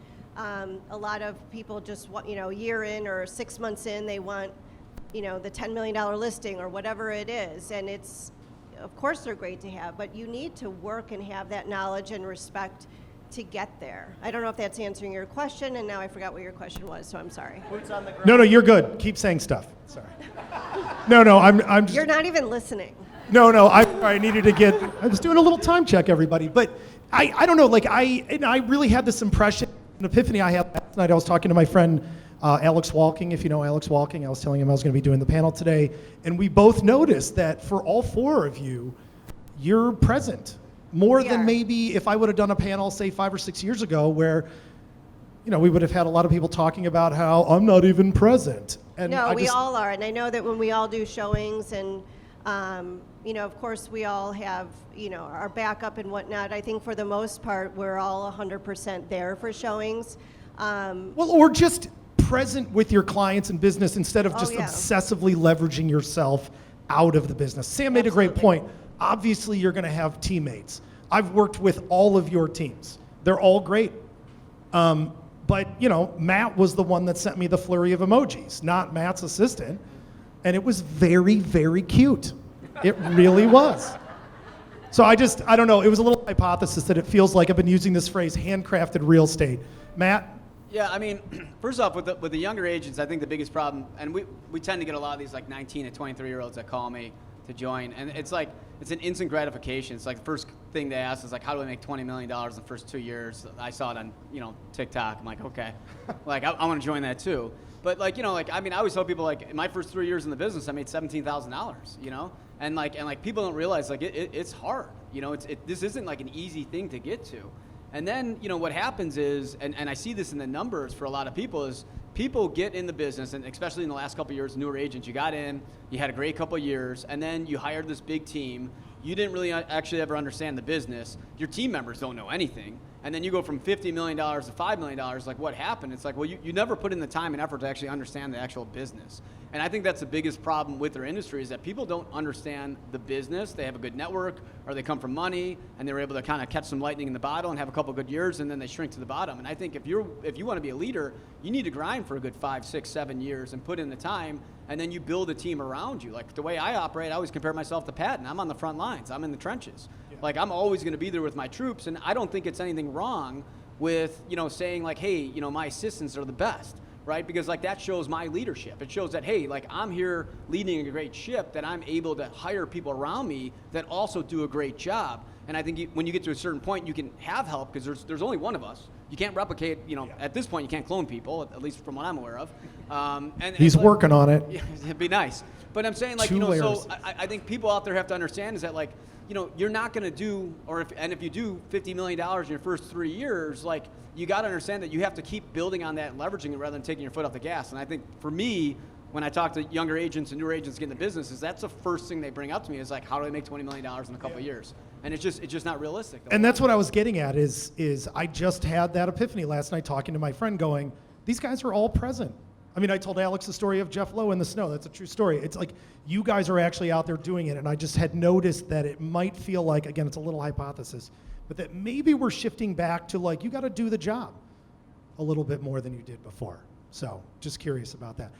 a lot of people just want, a year in or 6 months in, they want, the $10 million listing or whatever it is. And it's, of course they're great to have, but you need to work and have that knowledge and respect to get there. I don't know if that's answering your question, and now I forgot what your question was, so I'm sorry. Boots on the ground. No, you're good. Keep saying stuff. Sorry. No, I'm just... You're not even listening. No, I needed to I was doing a little time check, everybody. But I don't know, I really had this impression, an epiphany I had last night. I was talking to my friend Alex Walking, if you know Alex Walking. I was telling him I was going to be doing the panel today. And we both noticed that for all four of you, you're present. More than maybe if I would have done a panel, say 5 or 6 years ago, where we would have had a lot of people talking about how I'm not even present. And No, I we just, all are, and I know that when we all do showings and, of course, we all have, our backup and whatnot. I think for the most part, we're all 100% there for showings. well, or just present with your clients and business instead of Oh, just yeah. obsessively leveraging yourself out of the business. Sam made a great Absolutely. point. Obviously, you're going to have teammates. I've worked with all of your teams. They're all great. But, Matt was the one that sent me the flurry of emojis, not Matt's assistant. And it was very, very cute. It really was. So I don't know. It was a little hypothesis that it feels like I've been using this phrase, handcrafted real estate. Matt? Yeah, I mean, first off, with the younger agents, I think the biggest problem, and we tend to get a lot of these like 19 to 23-year-olds that call me to join, and it's an instant gratification. It's like the first thing they ask is like, how do I make $20 million in the first 2 years? I saw it on, TikTok. I'm like, okay, like I want to join that too. But I always tell people like, in my first 3 years in the business, I made $17,000, and people don't realize like it's hard, this isn't like an easy thing to get to. And then, what happens is, and I see this in the numbers for a lot of people, is people get in the business, and especially in the last couple of years, newer agents, you got in, you had a great couple of years, and then you hired this big team. You didn't really actually ever understand the business. Your team members don't know anything. And then you go from $50 million to $5 million, like what happened? It's like, well, you never put in the time and effort to actually understand the actual business. And I think that's the biggest problem with their industry is that people don't understand the business. They have a good network, or they come from money, and they're able to kind of catch some lightning in the bottle and have a couple good years, and then they shrink to the bottom. And I think if you want to be a leader, you need to grind for a good 5, 6, 7 years and put in the time, and then you build a team around you. Like the way I operate, I always compare myself to Patton. I'm on the front lines. I'm in the trenches. Yeah. Like I'm always going to be there with my troops, and I don't think it's anything wrong with saying like, hey, my assistants are the best. Right? Because like that shows my leadership. It shows that, hey, like I'm here leading a great ship, that I'm able to hire people around me that also do a great job. And I think when you get to a certain point, you can have help because there's only one of us. You can't replicate, at this point, you can't clone people, at least from what I'm aware of. He's working on it. Yeah, it'd be nice. But I'm saying like, so I think people out there have to understand is that like, you're not going to do, if you do $50 million in your first 3 years, like you got to understand that you have to keep building on that and leveraging it rather than taking your foot off the gas. And I think for me, when I talk to younger agents and newer agents getting the businesses, that's the first thing they bring up to me is like, how do I make $20 million in a couple of years? And it's just not realistic. And that's what I was getting at is I just had that epiphany last night talking to my friend going, these guys are all present. I mean, I told Alex the story of Jeff Lowe in the snow. That's a true story. It's like you guys are actually out there doing it, and I just had noticed that it might feel like, again, it's a little hypothesis, but that maybe we're shifting back to like you got to do the job a little bit more than you did before. So just curious about that.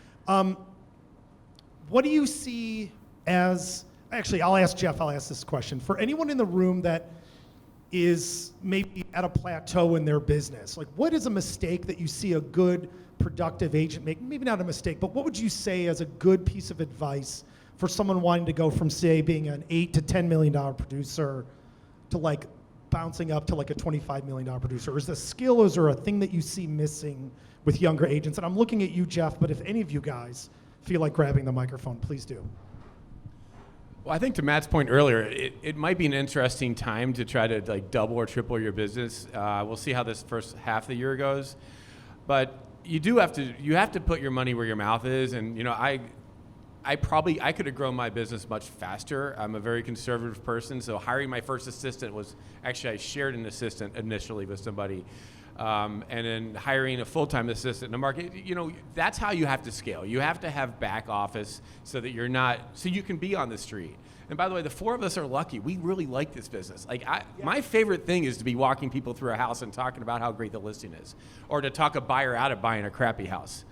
What do you see as, actually, I'll ask Jeff, I'll ask this question. For anyone in the room that is maybe at a plateau in their business, like what is a mistake that you see a good productive agent make? Maybe not a mistake, but what would you say as a good piece of advice for someone wanting to go from, say, being an $8 to $10 million producer to like bouncing up to like a $25 million producer? Is the skill, is there a thing that you see missing with younger agents? And I'm looking at you, Jeff, but if any of you guys feel like grabbing the microphone, please do. Well, I think to Matt's point earlier, it might be an interesting time to try to like double or triple your business. We'll see how this first half of the year goes, but you have to put your money where your mouth is. And I could have grown my business much faster. I'm a very conservative person, so hiring my first assistant was actually I shared an assistant initially with somebody, and then hiring a full-time assistant in the market. That's how you have to scale. You have to have back office so that so you can be on the street. And by the way, the four of us are lucky. We really like this business. My favorite thing is to be walking people through a house and talking about how great the listing is, or to talk a buyer out of buying a crappy house.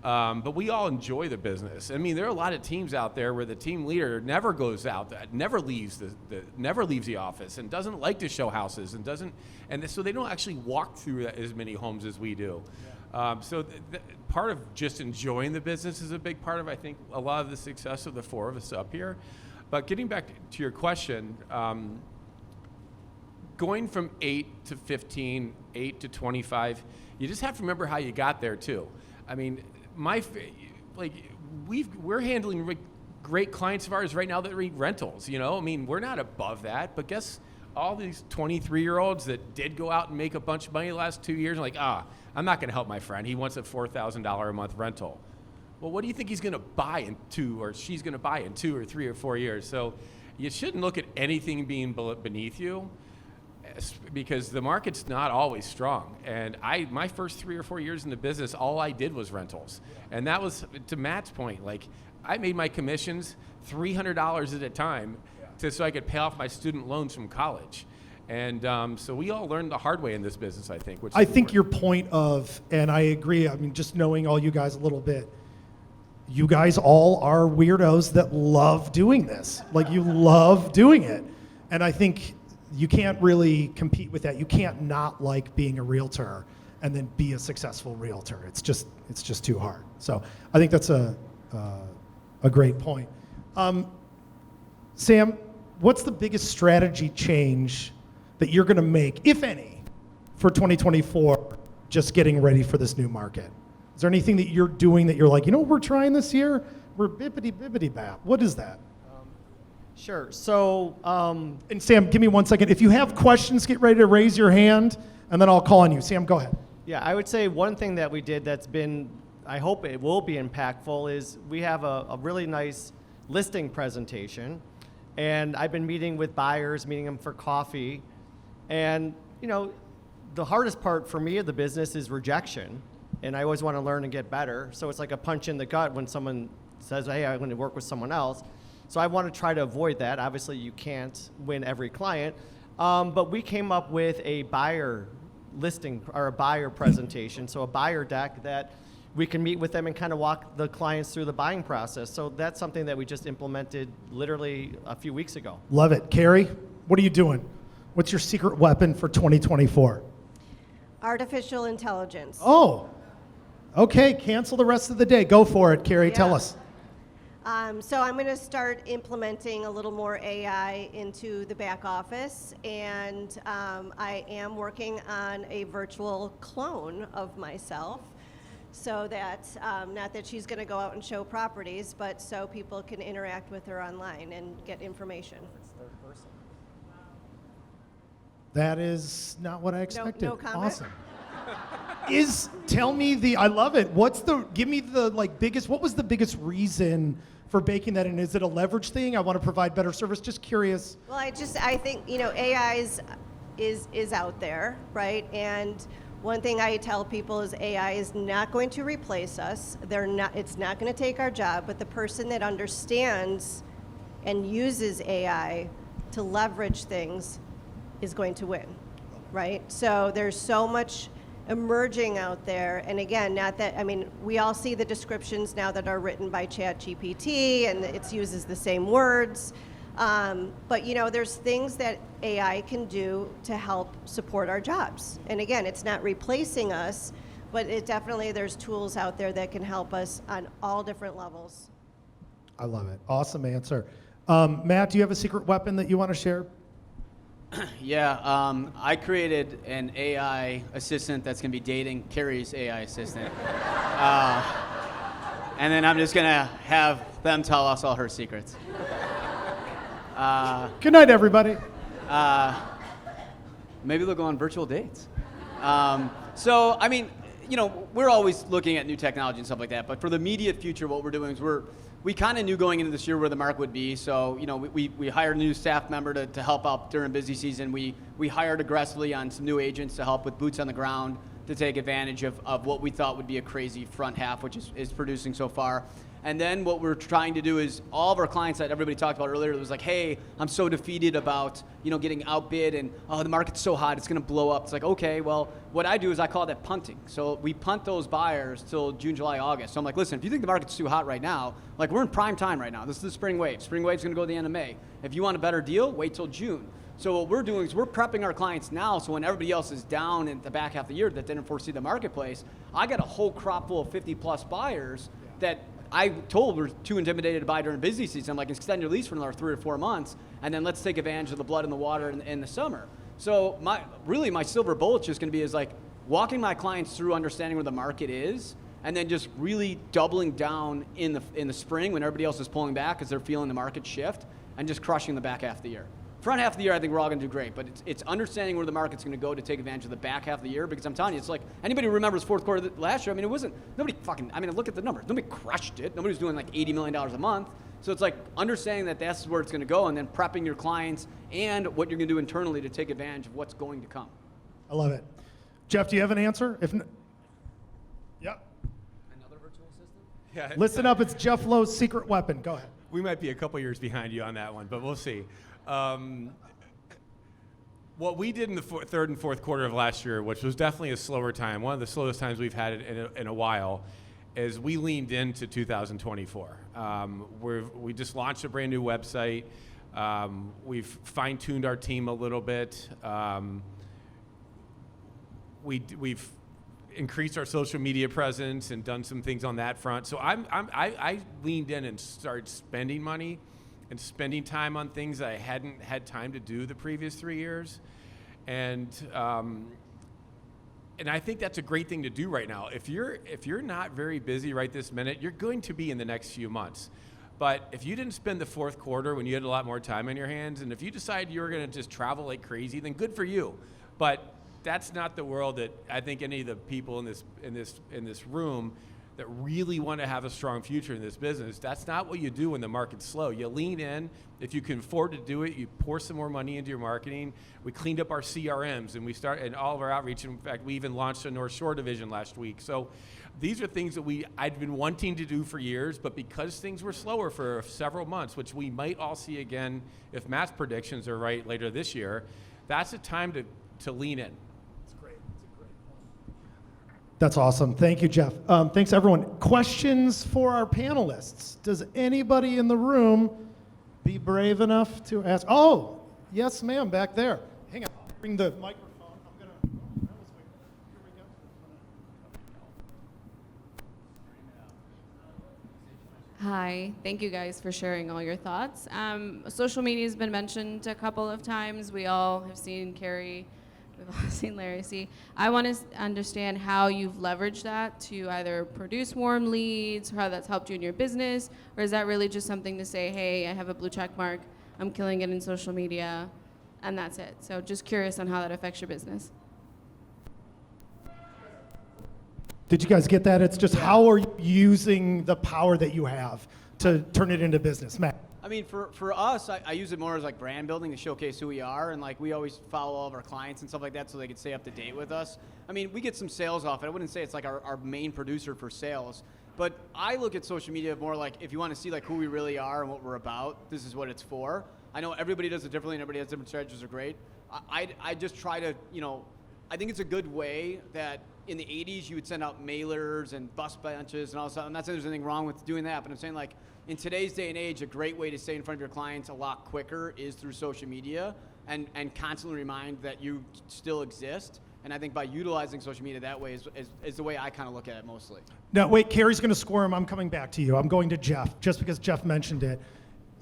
But we all enjoy the business. I mean, there are a lot of teams out there where the team leader never goes out, never leaves the office, and doesn't like to show houses, and so they don't actually walk through as many homes as we do. So part of just enjoying the business is a big part of, I think, a lot of the success of the four of us up here. But getting back to your question, going from 8 to 15, 8 to 25, you just have to remember how you got there too. I mean, we're handling great clients of ours right now that are rentals. I mean, we're not above that, but guess all these 23-year-olds that did go out and make a bunch of money the last 2 years, like, I'm not going to help my friend. He wants a $4,000 a month rental. Well, what do you think he's going to buy in 2, or she's going to buy in 2 or 3 or 4 years? So you shouldn't look at anything being beneath you, because the market's not always strong. And my first 3 or 4 years in the business, all I did was rentals. And that was, to Matt's point, like, I made my commissions $300 at a time so I could pay off my student loans from college. And so we all learned the hard way in this business, I think. I think your point of, and I agree, I mean, just knowing all you guys a little bit, you guys all are weirdos that love doing this. Like, you love doing it. And I think you can't really compete with that. You can't not like being a realtor and then be a successful realtor. It's just too hard. So I think that's a great point. Sam, what's the biggest strategy change that you're going to make, if any, for 2024, just getting ready for this new market? Is there anything that you're doing that you're like, we're trying this year? We're bippity-bippity-bap. What is that? Sure. So, and Sam, give me 1 second. If you have questions, get ready to raise your hand, and then I'll call on you. Sam, go ahead. yeah, I would say one thing that we did that's been, I hope it will be impactful, is we have a really nice listing presentation. And I've been meeting with buyers, meeting them for coffee. And, the hardest part for me of the business is rejection. And I always want to learn and get better. So it's like a punch in the gut when someone says, hey, I'm going to work with someone else. So I want to try to avoid that. Obviously, you can't win every client. But we came up with a buyer listing, or a buyer presentation. So a buyer deck that we can meet with them and kind of walk the clients through the buying process. So that's something that we just implemented literally a few weeks ago. Love it. Carrie, what are you doing? What's your secret weapon for 2024? Artificial intelligence. Oh, okay. Cancel the rest of the day. Go for it, Carrie. Yeah. Tell us. So I'm going to start implementing a little more AI into the back office, and I am working on a virtual clone of myself, so that, not that she's going to go out and show properties, but so people can interact with her online and get information. That is not what I expected. No comment? Awesome. Tell me I love it. Give me the biggest, what was the biggest reason for baking that in? Is it a leverage thing? I want to provide better service. Just curious. Well, I think, AI is out there, right? And one thing I tell people is AI is not going to replace us. It's not going to take our job, but the person that understands and uses AI to leverage things is going to win, right? So there's so much emerging out there, and again, we all see the descriptions now that are written by ChatGPT, and it uses the same words, but there's things that AI can do to help support our jobs. And again, it's not replacing us, but there's tools out there that can help us on all different levels. I love it. Awesome answer. Matt, do you have a secret weapon that you want to share? Yeah, I created an AI assistant that's going to be dating Carrie's AI assistant. And then I'm just going to have them tell us all her secrets. Good night, everybody. Maybe they'll go on virtual dates. We're always looking at new technology and stuff like that, but for the immediate future, what we're doing is we kind of knew going into this year where the market would be. So, we hired a new staff member to help out during busy season. We hired aggressively on some new agents to help with boots on the ground to take advantage of what we thought would be a crazy front half, which is producing so far. And then what we're trying to do is all of our clients that everybody talked about earlier, it was like, hey, I'm so defeated about, getting outbid and, the market's so hot, it's going to blow up. It's like, okay, well, what I do is I call that punting. So we punt those buyers till June, July, August. So I'm like, listen, if you think the market's too hot right now, we're in prime time right now. This is the spring wave. Spring wave's going to go to the end of May. If you want a better deal, wait till June. So what we're doing is we're prepping our clients now, so when everybody else is down in the back half of the year that didn't foresee the marketplace, I got a whole crop full of 50-plus buyers that I told we're too intimidated to buy during busy season. I'm like, extend your lease for another 3 or 4 months, and then let's take advantage of the blood in the water in the summer. So my silver bullet's just going to be walking my clients through understanding where the market is, and then just really doubling down in the spring when everybody else is pulling back because they're feeling the market shift, and just crushing the back half of the year. front half of the year, I think we're all going to do great. But it's understanding where the market's going to go to take advantage of the back half of the year. Because I'm telling you, it's like anybody who remembers fourth quarter last year. I mean, look at the numbers. Nobody crushed it. Nobody was doing like $80 million a month. So it's like understanding that that's where it's going to go, and then prepping your clients and what you're going to do internally to take advantage of what's going to come. I love it. Jeff, do you have an answer? Yeah. Another virtual assistant? Yeah. Listen up, it's Jeff Lowe's secret weapon. Go ahead. We might be a couple years behind you on that one, but we'll see. What we did in the third and fourth quarter of last year, which was definitely a slower time, one of the slowest times we've had it in a while, is we leaned into 2024. We just launched a brand new website. We've fine-tuned our team a little bit. We've increased our social media presence and done some things on that front. So I leaned in and started spending money and spending time on things that I hadn't had time to do the previous 3 years. And I think that's a great thing to do right now. If you're not very busy right this minute, you're going to be in the next few months. But if you didn't spend the fourth quarter when you had a lot more time on your hands, and if you decide you were going to just travel like crazy, then good for you. But that's not the world that I think any of the people in this room that really want to have a strong future in this business. That's not what you do when the market's slow. You lean in. If you can afford to do it, you pour some more money into your marketing. We cleaned up our CRMs and all of our outreach. In fact, we even launched a North Shore division last week. So these are things that I'd been wanting to do for years, but because things were slower for several months, which we might all see again if Matt's predictions are right later this year, that's a time to lean in. That's awesome. Thank you, Jeff. Thanks, everyone. Questions for our panelists? Does anybody in the room be brave enough to ask? Oh, yes, ma'am, back there. Hang on. I'll bring the microphone. That was weird. Here we go. Hi, thank you guys for sharing all your thoughts. Social media has been mentioned a couple of times. We all have seen Carrie. We've all seen Laricy. I want to understand how you've leveraged that to either produce warm leads, or how that's helped you in your business, or is that really just something to say, hey, I have a blue check mark, I'm killing it in social media, and that's it. So just curious on how that affects your business. Did you guys get that? It's just how are you using the power that you have to turn it into business? Matt. I mean, for us, I use it more as like brand building to showcase who we are, and like we always follow all of our clients and stuff like that so they can stay up to date with us. I mean, we get some sales off it. I wouldn't say it's like our main producer for sales, but I look at social media more like if you want to see like who we really are and what we're about, this is what it's for. I know everybody does it differently and everybody has different strategies are great. I just try to, I think it's a good way that in the 80s you would send out mailers and bus benches and all that. I'm not saying there's anything wrong with doing that, but I'm saying like, in today's day and age, a great way to stay in front of your clients a lot quicker is through social media and constantly remind that you still exist. And I think by utilizing social media that way is the way I kind of look at it mostly. Now, wait, Carrie's going to squirm. I'm coming back to you. I'm going to Jeff, just because Jeff mentioned it.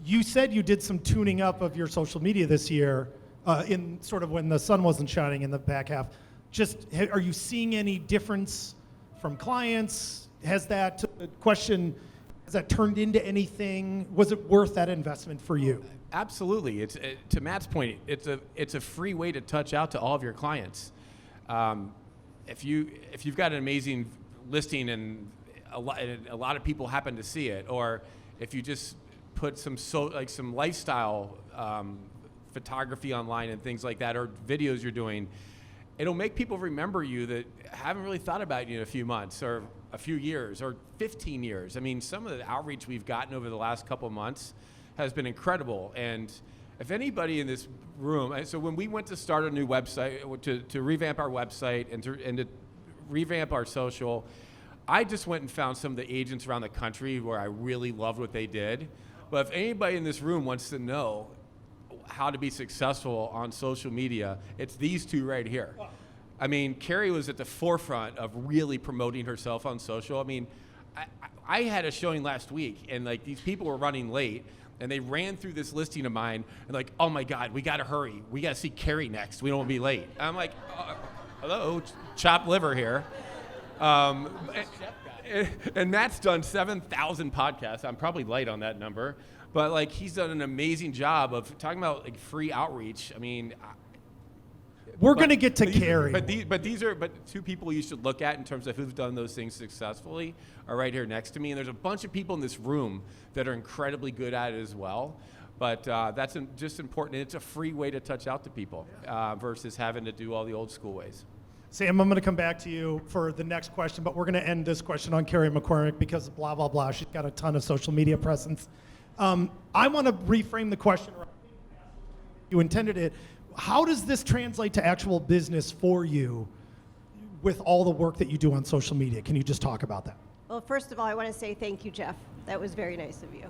You said you did some tuning up of your social media this year in sort of when the sun wasn't shining in the back half. Are you seeing any difference from clients? Has that turned into anything? Was it worth that investment for you? Absolutely. To Matt's point, it's a free way to touch out to all of your clients. If you've got an amazing listing and a lot of people happen to see it, or if you just put some lifestyle photography online and things like that, or videos you're doing, it'll make people remember you that haven't really thought about you in a few months or a few years or 15 years. I mean, some of the outreach we've gotten over the last couple of months has been incredible. And if anybody in this room, so when we went to start a new website, to revamp our website and to revamp our social, I just went and found some of the agents around the country where I really loved what they did. But if anybody in this room wants to know how to be successful on social media, it's these two right here. I mean, Carrie was at the forefront of really promoting herself on social. I mean, I had a showing last week, and like these people were running late, and they ran through this listing of mine, and like, oh my God, we gotta hurry. We gotta see Carrie next. We don't wanna be late. I'm like, hello, chopped liver here. and Matt's done 7,000 podcasts. I'm probably light on that number, but like he's done an amazing job of talking about like free outreach. I mean, We're going to get to Carrie. But two people you should look at in terms of who've done those things successfully are right here next to me, and there's a bunch of people in this room that are incredibly good at it as well. But that's just important. And it's a free way to touch out to people versus having to do all the old school ways. Sam, I'm going to come back to you for the next question, but we're going to end this question on Carrie McCormick because blah, blah, blah. She's got a ton of social media presence. I want to reframe the question. You intended it. How does this translate to actual business for you with all the work that you do on social media? Can you just talk about that? Well, first of all, I want to say thank you, Jeff. That was very nice of you.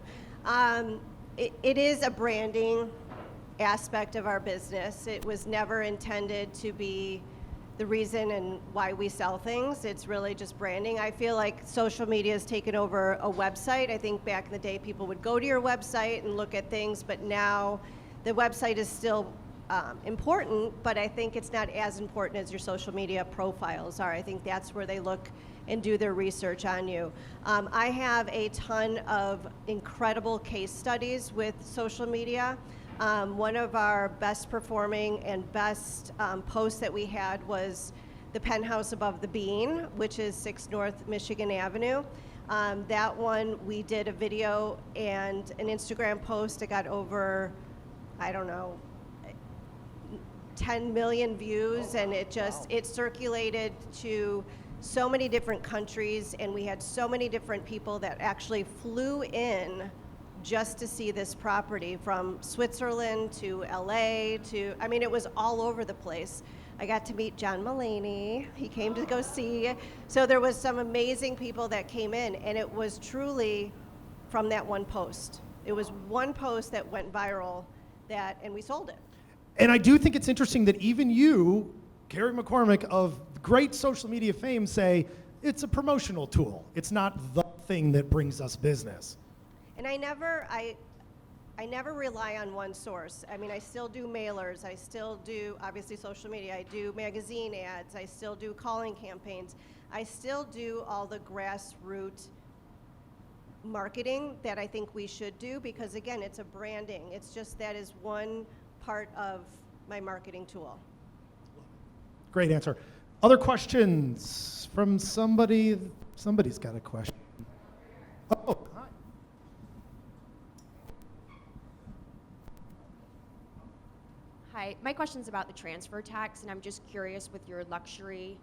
It is a branding aspect of our business. It was never intended to be the reason and why we sell things. It's really just branding. I feel like social media has taken over a website. I think back in the day, people would go to your website and look at things, but now the website is still important, but I think it's not as important as your social media profiles are. I think that's where they look and do their research on you. I have a ton of incredible case studies with social media. One of our best performing and best posts that we had was the penthouse above the Bean, which is 6 North Michigan Avenue. That one, we did a video and an Instagram post that got over, I don't know, 10 million views, and it circulated to so many different countries, and we had so many different people that actually flew in just to see this property, from Switzerland to LA to, I mean, it was all over the place. I got to meet John Mulaney. He came to go see. So there was some amazing people that came in, and it was truly from that one post. It was one post that went viral and we sold it. And I do think it's interesting that even you, Carrie McCormick, of great social media fame, say it's a promotional tool. It's not the thing that brings us business. And I never rely on one source. I mean, I still do mailers. I still do, obviously, social media. I do magazine ads. I still do calling campaigns. I still do all the grassroots marketing that I think we should do because, again, it's a branding. It's just that is one part of my marketing tool. Great answer. Other questions from somebody? Somebody's got a question. Oh, hi. Hi, my question's about the transfer tax, and I'm just curious with your luxury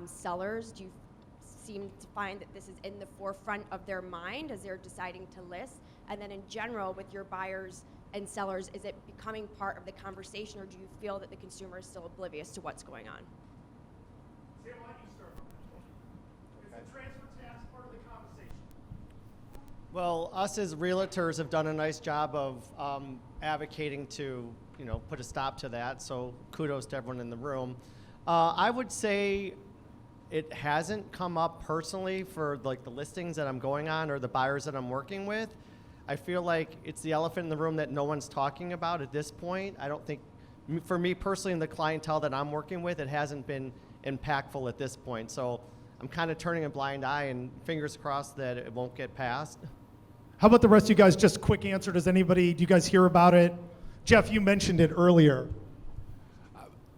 sellers, do you seem to find that this is in the forefront of their mind as they're deciding to list? And then in general, with your buyers and sellers, is it becoming part of the conversation, or do you feel that the consumer is still oblivious to what's going on? Sam, why don't you start on that? Is the transfer tax part of the conversation? Well, us as realtors have done a nice job of advocating to, put a stop to that. So kudos to everyone in the room. I would say it hasn't come up personally for like the listings that I'm going on or the buyers that I'm working with. I feel like it's the elephant in the room that no one's talking about at this point. I don't think, for me personally and the clientele that I'm working with, it hasn't been impactful at this point. So I'm kind of turning a blind eye and fingers crossed that it won't get passed. How about the rest of you guys? Just quick answer. Do you guys hear about it? Jeff, you mentioned it earlier.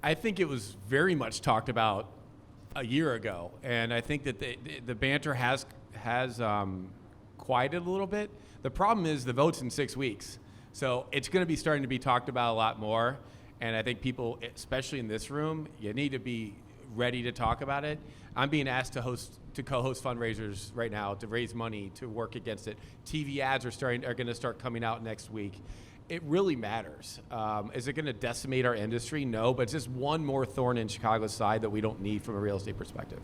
I think it was very much talked about a year ago, and I think that the banter has quieted a little bit. The problem is the vote's in 6 weeks, so it's going to be starting to be talked about a lot more. And I think people, especially in this room, you need to be ready to talk about it. I'm being asked to co-host fundraisers right now to raise money to work against it. TV ads are going to start coming out next week. It really matters. Is it going to decimate our industry? No, but it's just one more thorn in Chicago's side that we don't need from a real estate perspective.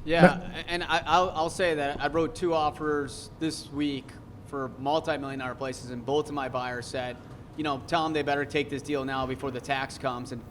Yeah, and I'll say that I wrote 2 offers this week for multi-million-dollar places, and both of my buyers said, tell them they better take this deal now before the tax comes and,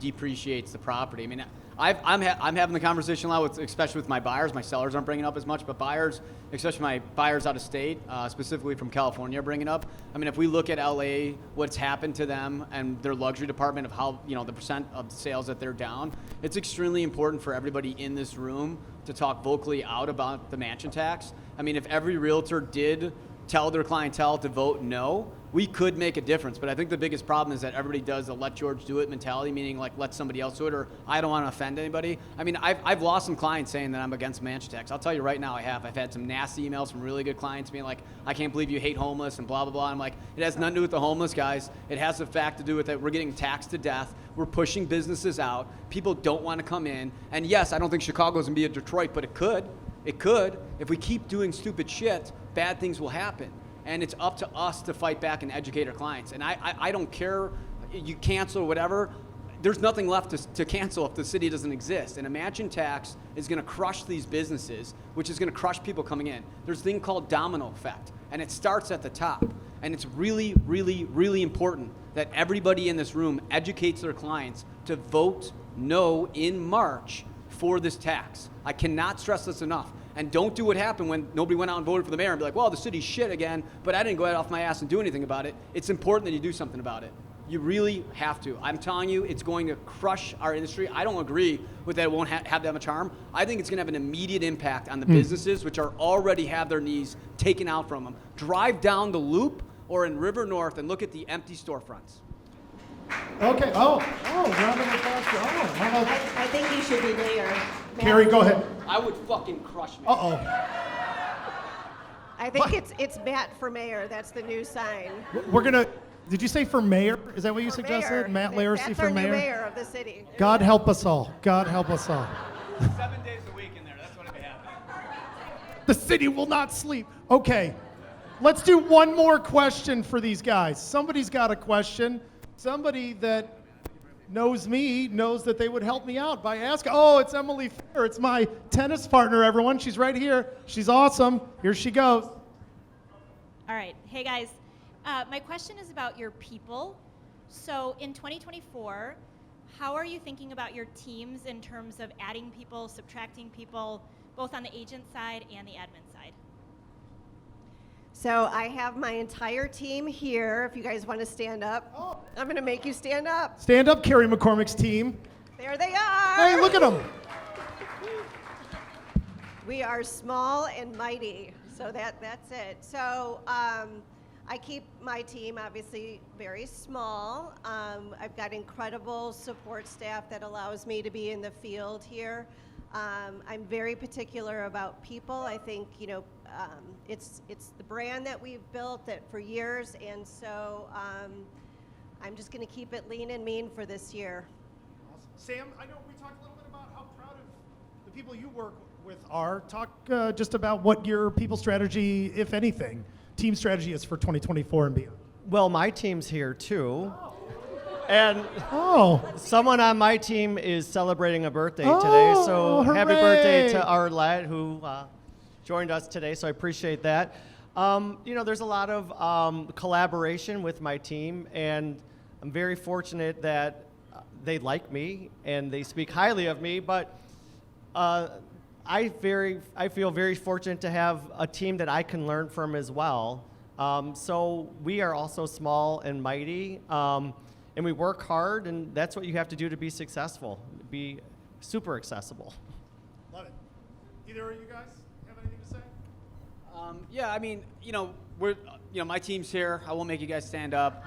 depreciates the property. I mean, I'm having the conversation a lot with, especially with my buyers. My sellers aren't bringing up as much, but buyers, especially my buyers out of state, specifically from California, are bringing up. I mean, if we look at LA, what's happened to them and their luxury department of how, the percent of sales that they're down, it's extremely important for everybody in this room to talk vocally out about the mansion tax. I mean, if every realtor did tell their clientele to vote no, we could make a difference. But I think the biggest problem is that everybody does the let George do it mentality, meaning like let somebody else do it, or I don't want to offend anybody. I mean, I've lost some clients saying that I'm against mansion tax. I'll tell you right now, I have. I've had some nasty emails from really good clients being like, I can't believe you hate homeless and blah, blah, blah. I'm like, it has nothing to do with the homeless guys. It has the fact to do with that we're getting taxed to death. We're pushing businesses out. People don't want to come in. And yes, I don't think Chicago's going to be a Detroit, but it could. It could. If we keep doing stupid shit, bad things will happen. And it's up to us to fight back and educate our clients. And I don't care, you cancel or whatever, there's nothing left to cancel if the city doesn't exist. And a mansion tax is gonna crush these businesses, which is gonna crush people coming in. There's a thing called domino effect, and it starts at the top. And it's really, really, really important that everybody in this room educates their clients to vote no in March for this tax. I cannot stress this enough. And don't do what happened when nobody went out and voted for the mayor and be like, well, the city's shit again, but I didn't go out off my ass and do anything about it. It's important that you do something about it. You really have to. I'm telling you, it's going to crush our industry. I don't agree with that it won't have that much harm. I think it's going to have an immediate impact on the businesses, which are already have their knees taken out from them. Drive down the Loop or in River North and look at the empty storefronts. Okay. Round of applause. I think you should be mayor. Carrie, go ahead. I would fucking crush me. Uh-oh. I think it's Matt for mayor. That's the new sign. We're gonna. Did you say for mayor? Is that what you For suggested? mayor. Matt Laricy That's for our mayor? new mayor of the city. God help us all. God help us all. 7 days a week in there, that's what would be happening. The city will not sleep. Okay. Let's do one more question for these guys. Somebody's got a question. Somebody that knows me knows that they would help me out by asking. Oh, it's Emily Fair. It's my tennis partner, everyone. She's right here. She's awesome. Here she goes. All right. Hey, guys. My question is about your people. So in 2024, how are you thinking about your teams in terms of adding people, subtracting people, both on the agent side and the admin side? So I have my entire team here. If you guys want to stand up, I'm going to make you stand up. Stand up, Carrie McCormick's team. There they are. Hey, look at them. We are small and mighty. So that's it. So I keep my team obviously very small. I've got incredible support staff that allows me to be in the field here. I'm very particular about people. I think, it's the brand that we've built that for years, and so I'm just going to keep it lean and mean for this year. Awesome. Sam, I know we talked a little bit about how proud of the people you work with are. Talk just about what your people strategy, if anything, team strategy is for 2024 and beyond. Well, my team's here too. And Oh, someone on my team is celebrating a birthday Oh, today. So happy birthday to hooray. Arlette, who joined us today. So I appreciate that. There's a lot of collaboration with my team, and I'm very fortunate that they like me and they speak highly of me. But I feel very fortunate to have a team that I can learn from as well. So we are also small and mighty. And we work hard, and that's what you have to do to be successful, be super accessible. love it. Either of you guys have anything to say? Yeah, I mean, we're, my team's here. I won't make you guys stand up.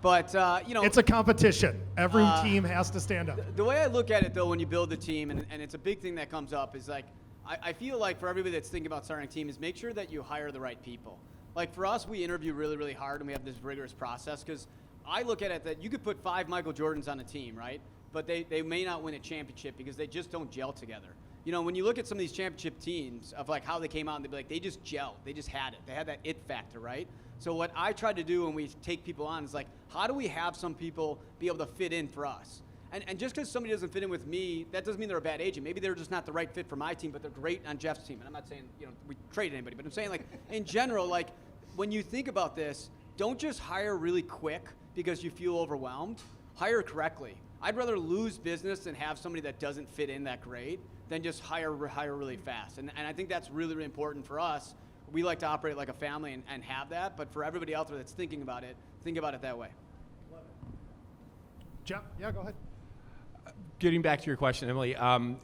But It's a competition. Every team has to stand up. the way I look at it, though, when you build a team, and it's a big thing that comes up, is like, I feel like for everybody that's thinking about starting a team, is make sure that you hire the right people. Like for us, we interview really, really hard, and we have this rigorous process, because I look at it that you could put 5 Michael Jordans on a team, right? But they may not win a championship because they just don't gel together. When you look at some of these championship teams of like how they came out and they'd be like, they just gelled. They just had it. They had that it factor, right? So what I try to do when we take people on is like, how do we have some people be able to fit in for us? And just because somebody doesn't fit in with me, that doesn't mean they're a bad agent. Maybe they're just not the right fit for my team, but they're great on Jeff's team. And I'm not saying, we trade anybody, but I'm saying like, in general, like when you think about this, don't just hire really quick because you feel overwhelmed. Hire correctly. I'd rather lose business than have somebody that doesn't fit in that great than just hire really fast. And I think that's really, really important for us. We like to operate like a family and have that, but for everybody out there that's thinking about it, think about it that way. Jeff, yeah, go ahead. Getting back to your question, Emily, I'm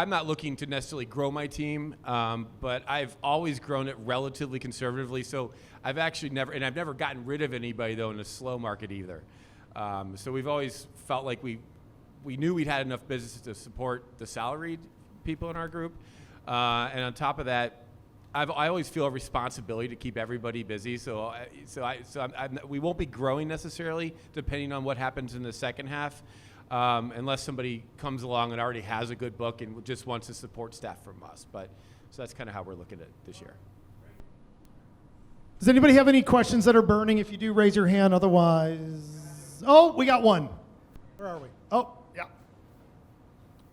not looking to necessarily grow my team, but I've always grown it relatively conservatively. So I've actually I've never gotten rid of anybody though in a slow market either. So we've always felt like we knew we'd had enough business to support the salaried people in our group, and on top of that, I always feel a responsibility to keep everybody busy. We won't be growing necessarily, depending on what happens in the second half, unless somebody comes along and already has a good book and just wants to support staff from us. So that's kind of how we're looking at it this year. Does anybody have any questions that are burning? If you do, raise your hand. Otherwise, oh, we got one. Where are we? Oh, yeah.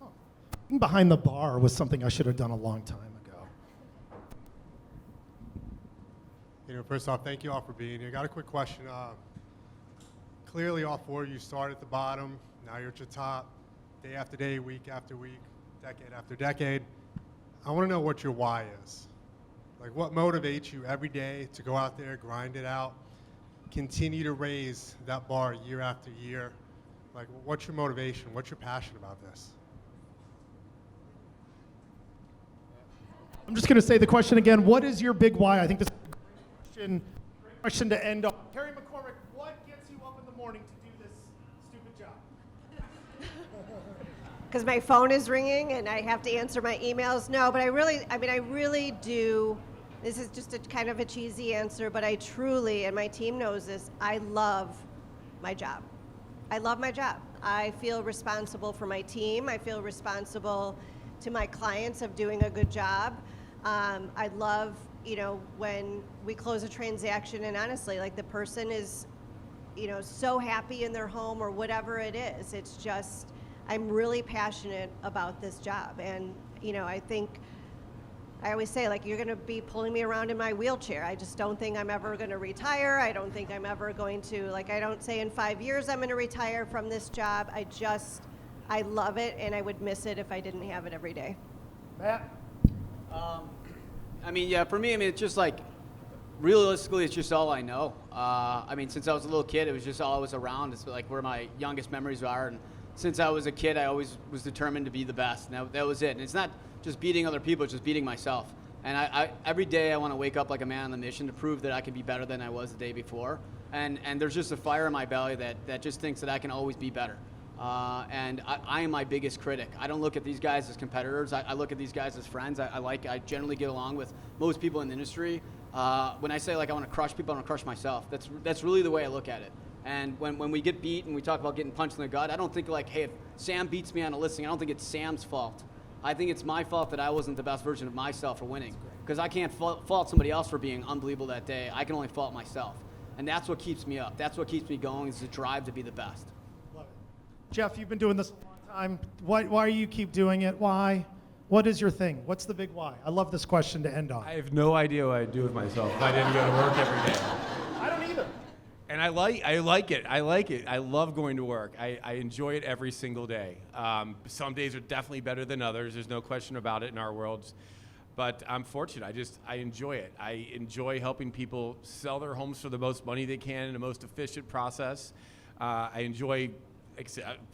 Oh. Being behind the bar was something I should have done a long time ago. First off, thank you all for being here. Got a quick question. Clearly, all four of you started at the bottom. Now you're at your top, day after day, week after week, decade after decade. I want to know what your why is. Like, what motivates you every day to go out there, grind it out, continue to raise that bar year after year? Like, what's your motivation? What's your passion about this? I'm just going to say the question again. What is your big why? I think this is a great question to end on. Carrie McCormick, what gets you up in the morning to do this stupid job? Because my phone is ringing and I have to answer my emails. No, but I really do. This is just a kind of a cheesy answer, but I truly, and my team knows this, I love my job. I love my job. I feel responsible for my team. I feel responsible to my clients of doing a good job. I love, when we close a transaction and honestly, like the person is, so happy in their home or whatever it is. It's just, I'm really passionate about this job. And, I think, I always say, like, you're going to be pulling me around in my wheelchair. I just don't think I'm ever going to retire. I don't think I'm ever going to, I don't say in 5 years I'm going to retire from this job. I love it, and I would miss it if I didn't have it every day. Matt? For me, it's just like, realistically, it's just all I know. Since I was a little kid, it was just all I was around. It's like where my youngest memories are. And since I was a kid, I always was determined to be the best. And that was it. And it's not just beating other people, it's just beating myself. And I every day I want to wake up like a man on the mission to prove that I can be better than I was the day before. And there's just a fire in my belly that just thinks that I can always be better. And I am my biggest critic. I don't look at these guys as competitors. I look at these guys as friends. I generally get along with most people in the industry. When I say I want to crush people, I want to crush myself. That's really the way I look at it. And when we get beat and we talk about getting punched in the gut, I don't think hey, if Sam beats me on a listing, I don't think it's Sam's fault. I think it's my fault that I wasn't the best version of myself for winning. Because I can't fault somebody else for being unbelievable that day. I can only fault myself. And that's what keeps me up. That's what keeps me going, is the drive to be the best. Love it. Jeff, you've been doing this a long time. Why do you keep doing it? Why? What is your thing? What's the big why? I love this question to end on. I have no idea what I'd do with myself if I didn't go to work every day. I don't either. And I like it. I love going to work. I enjoy it every single day. Some days are definitely better than others. There's no question about it in our worlds. But I'm fortunate. I enjoy it. I enjoy helping people sell their homes for the most money they can in the most efficient process. I enjoy,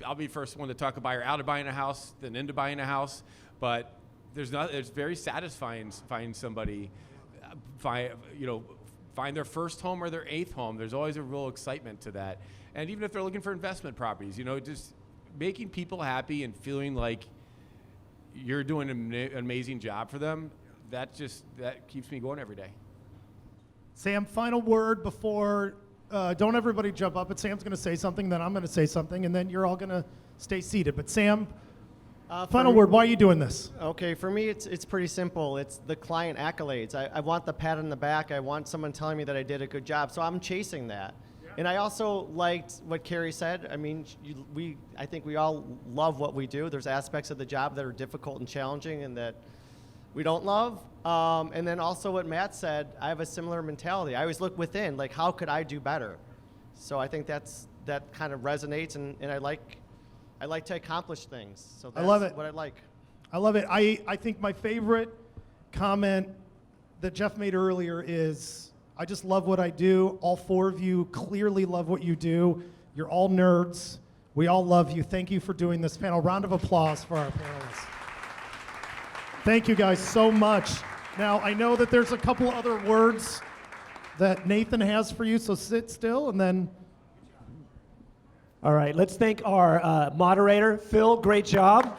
I'll be the first one to talk a buyer out of buying a house than into buying a house. But it's very satisfying finding somebody, find their first home or their eighth home. There's always a real excitement to that. And even if they're looking for investment properties, just making people happy and feeling like you're doing an amazing job for them, that keeps me going every day. Sam, final word before, don't everybody jump up, but Sam's going to say something, then I'm going to say something, and then you're all going to stay seated. But Sam, final word, why are you doing this? Okay, for me, it's pretty simple. It's the client accolades. I want the pat on the back. I want someone telling me that I did a good job. So I'm chasing that. Yeah. And I also liked what Carrie said. I think we all love what we do. There's aspects of the job that are difficult and challenging and that we don't love. And then also what Matt said, I have a similar mentality. I always look within, like, how could I do better? So I think that's that kind of resonates, and I like to accomplish things. So that's I love it. what I like. I love it. I think my favorite comment that Jeff made earlier is, I just love what I do. All four of you clearly love what you do. You're all nerds. We all love you. Thank you for doing this panel. Round of applause for our panelists. Thank you guys so much. Now, I know that there's a couple other words that Nathan has for you, so sit still and then. All right, let's thank our moderator, Phil. Great job.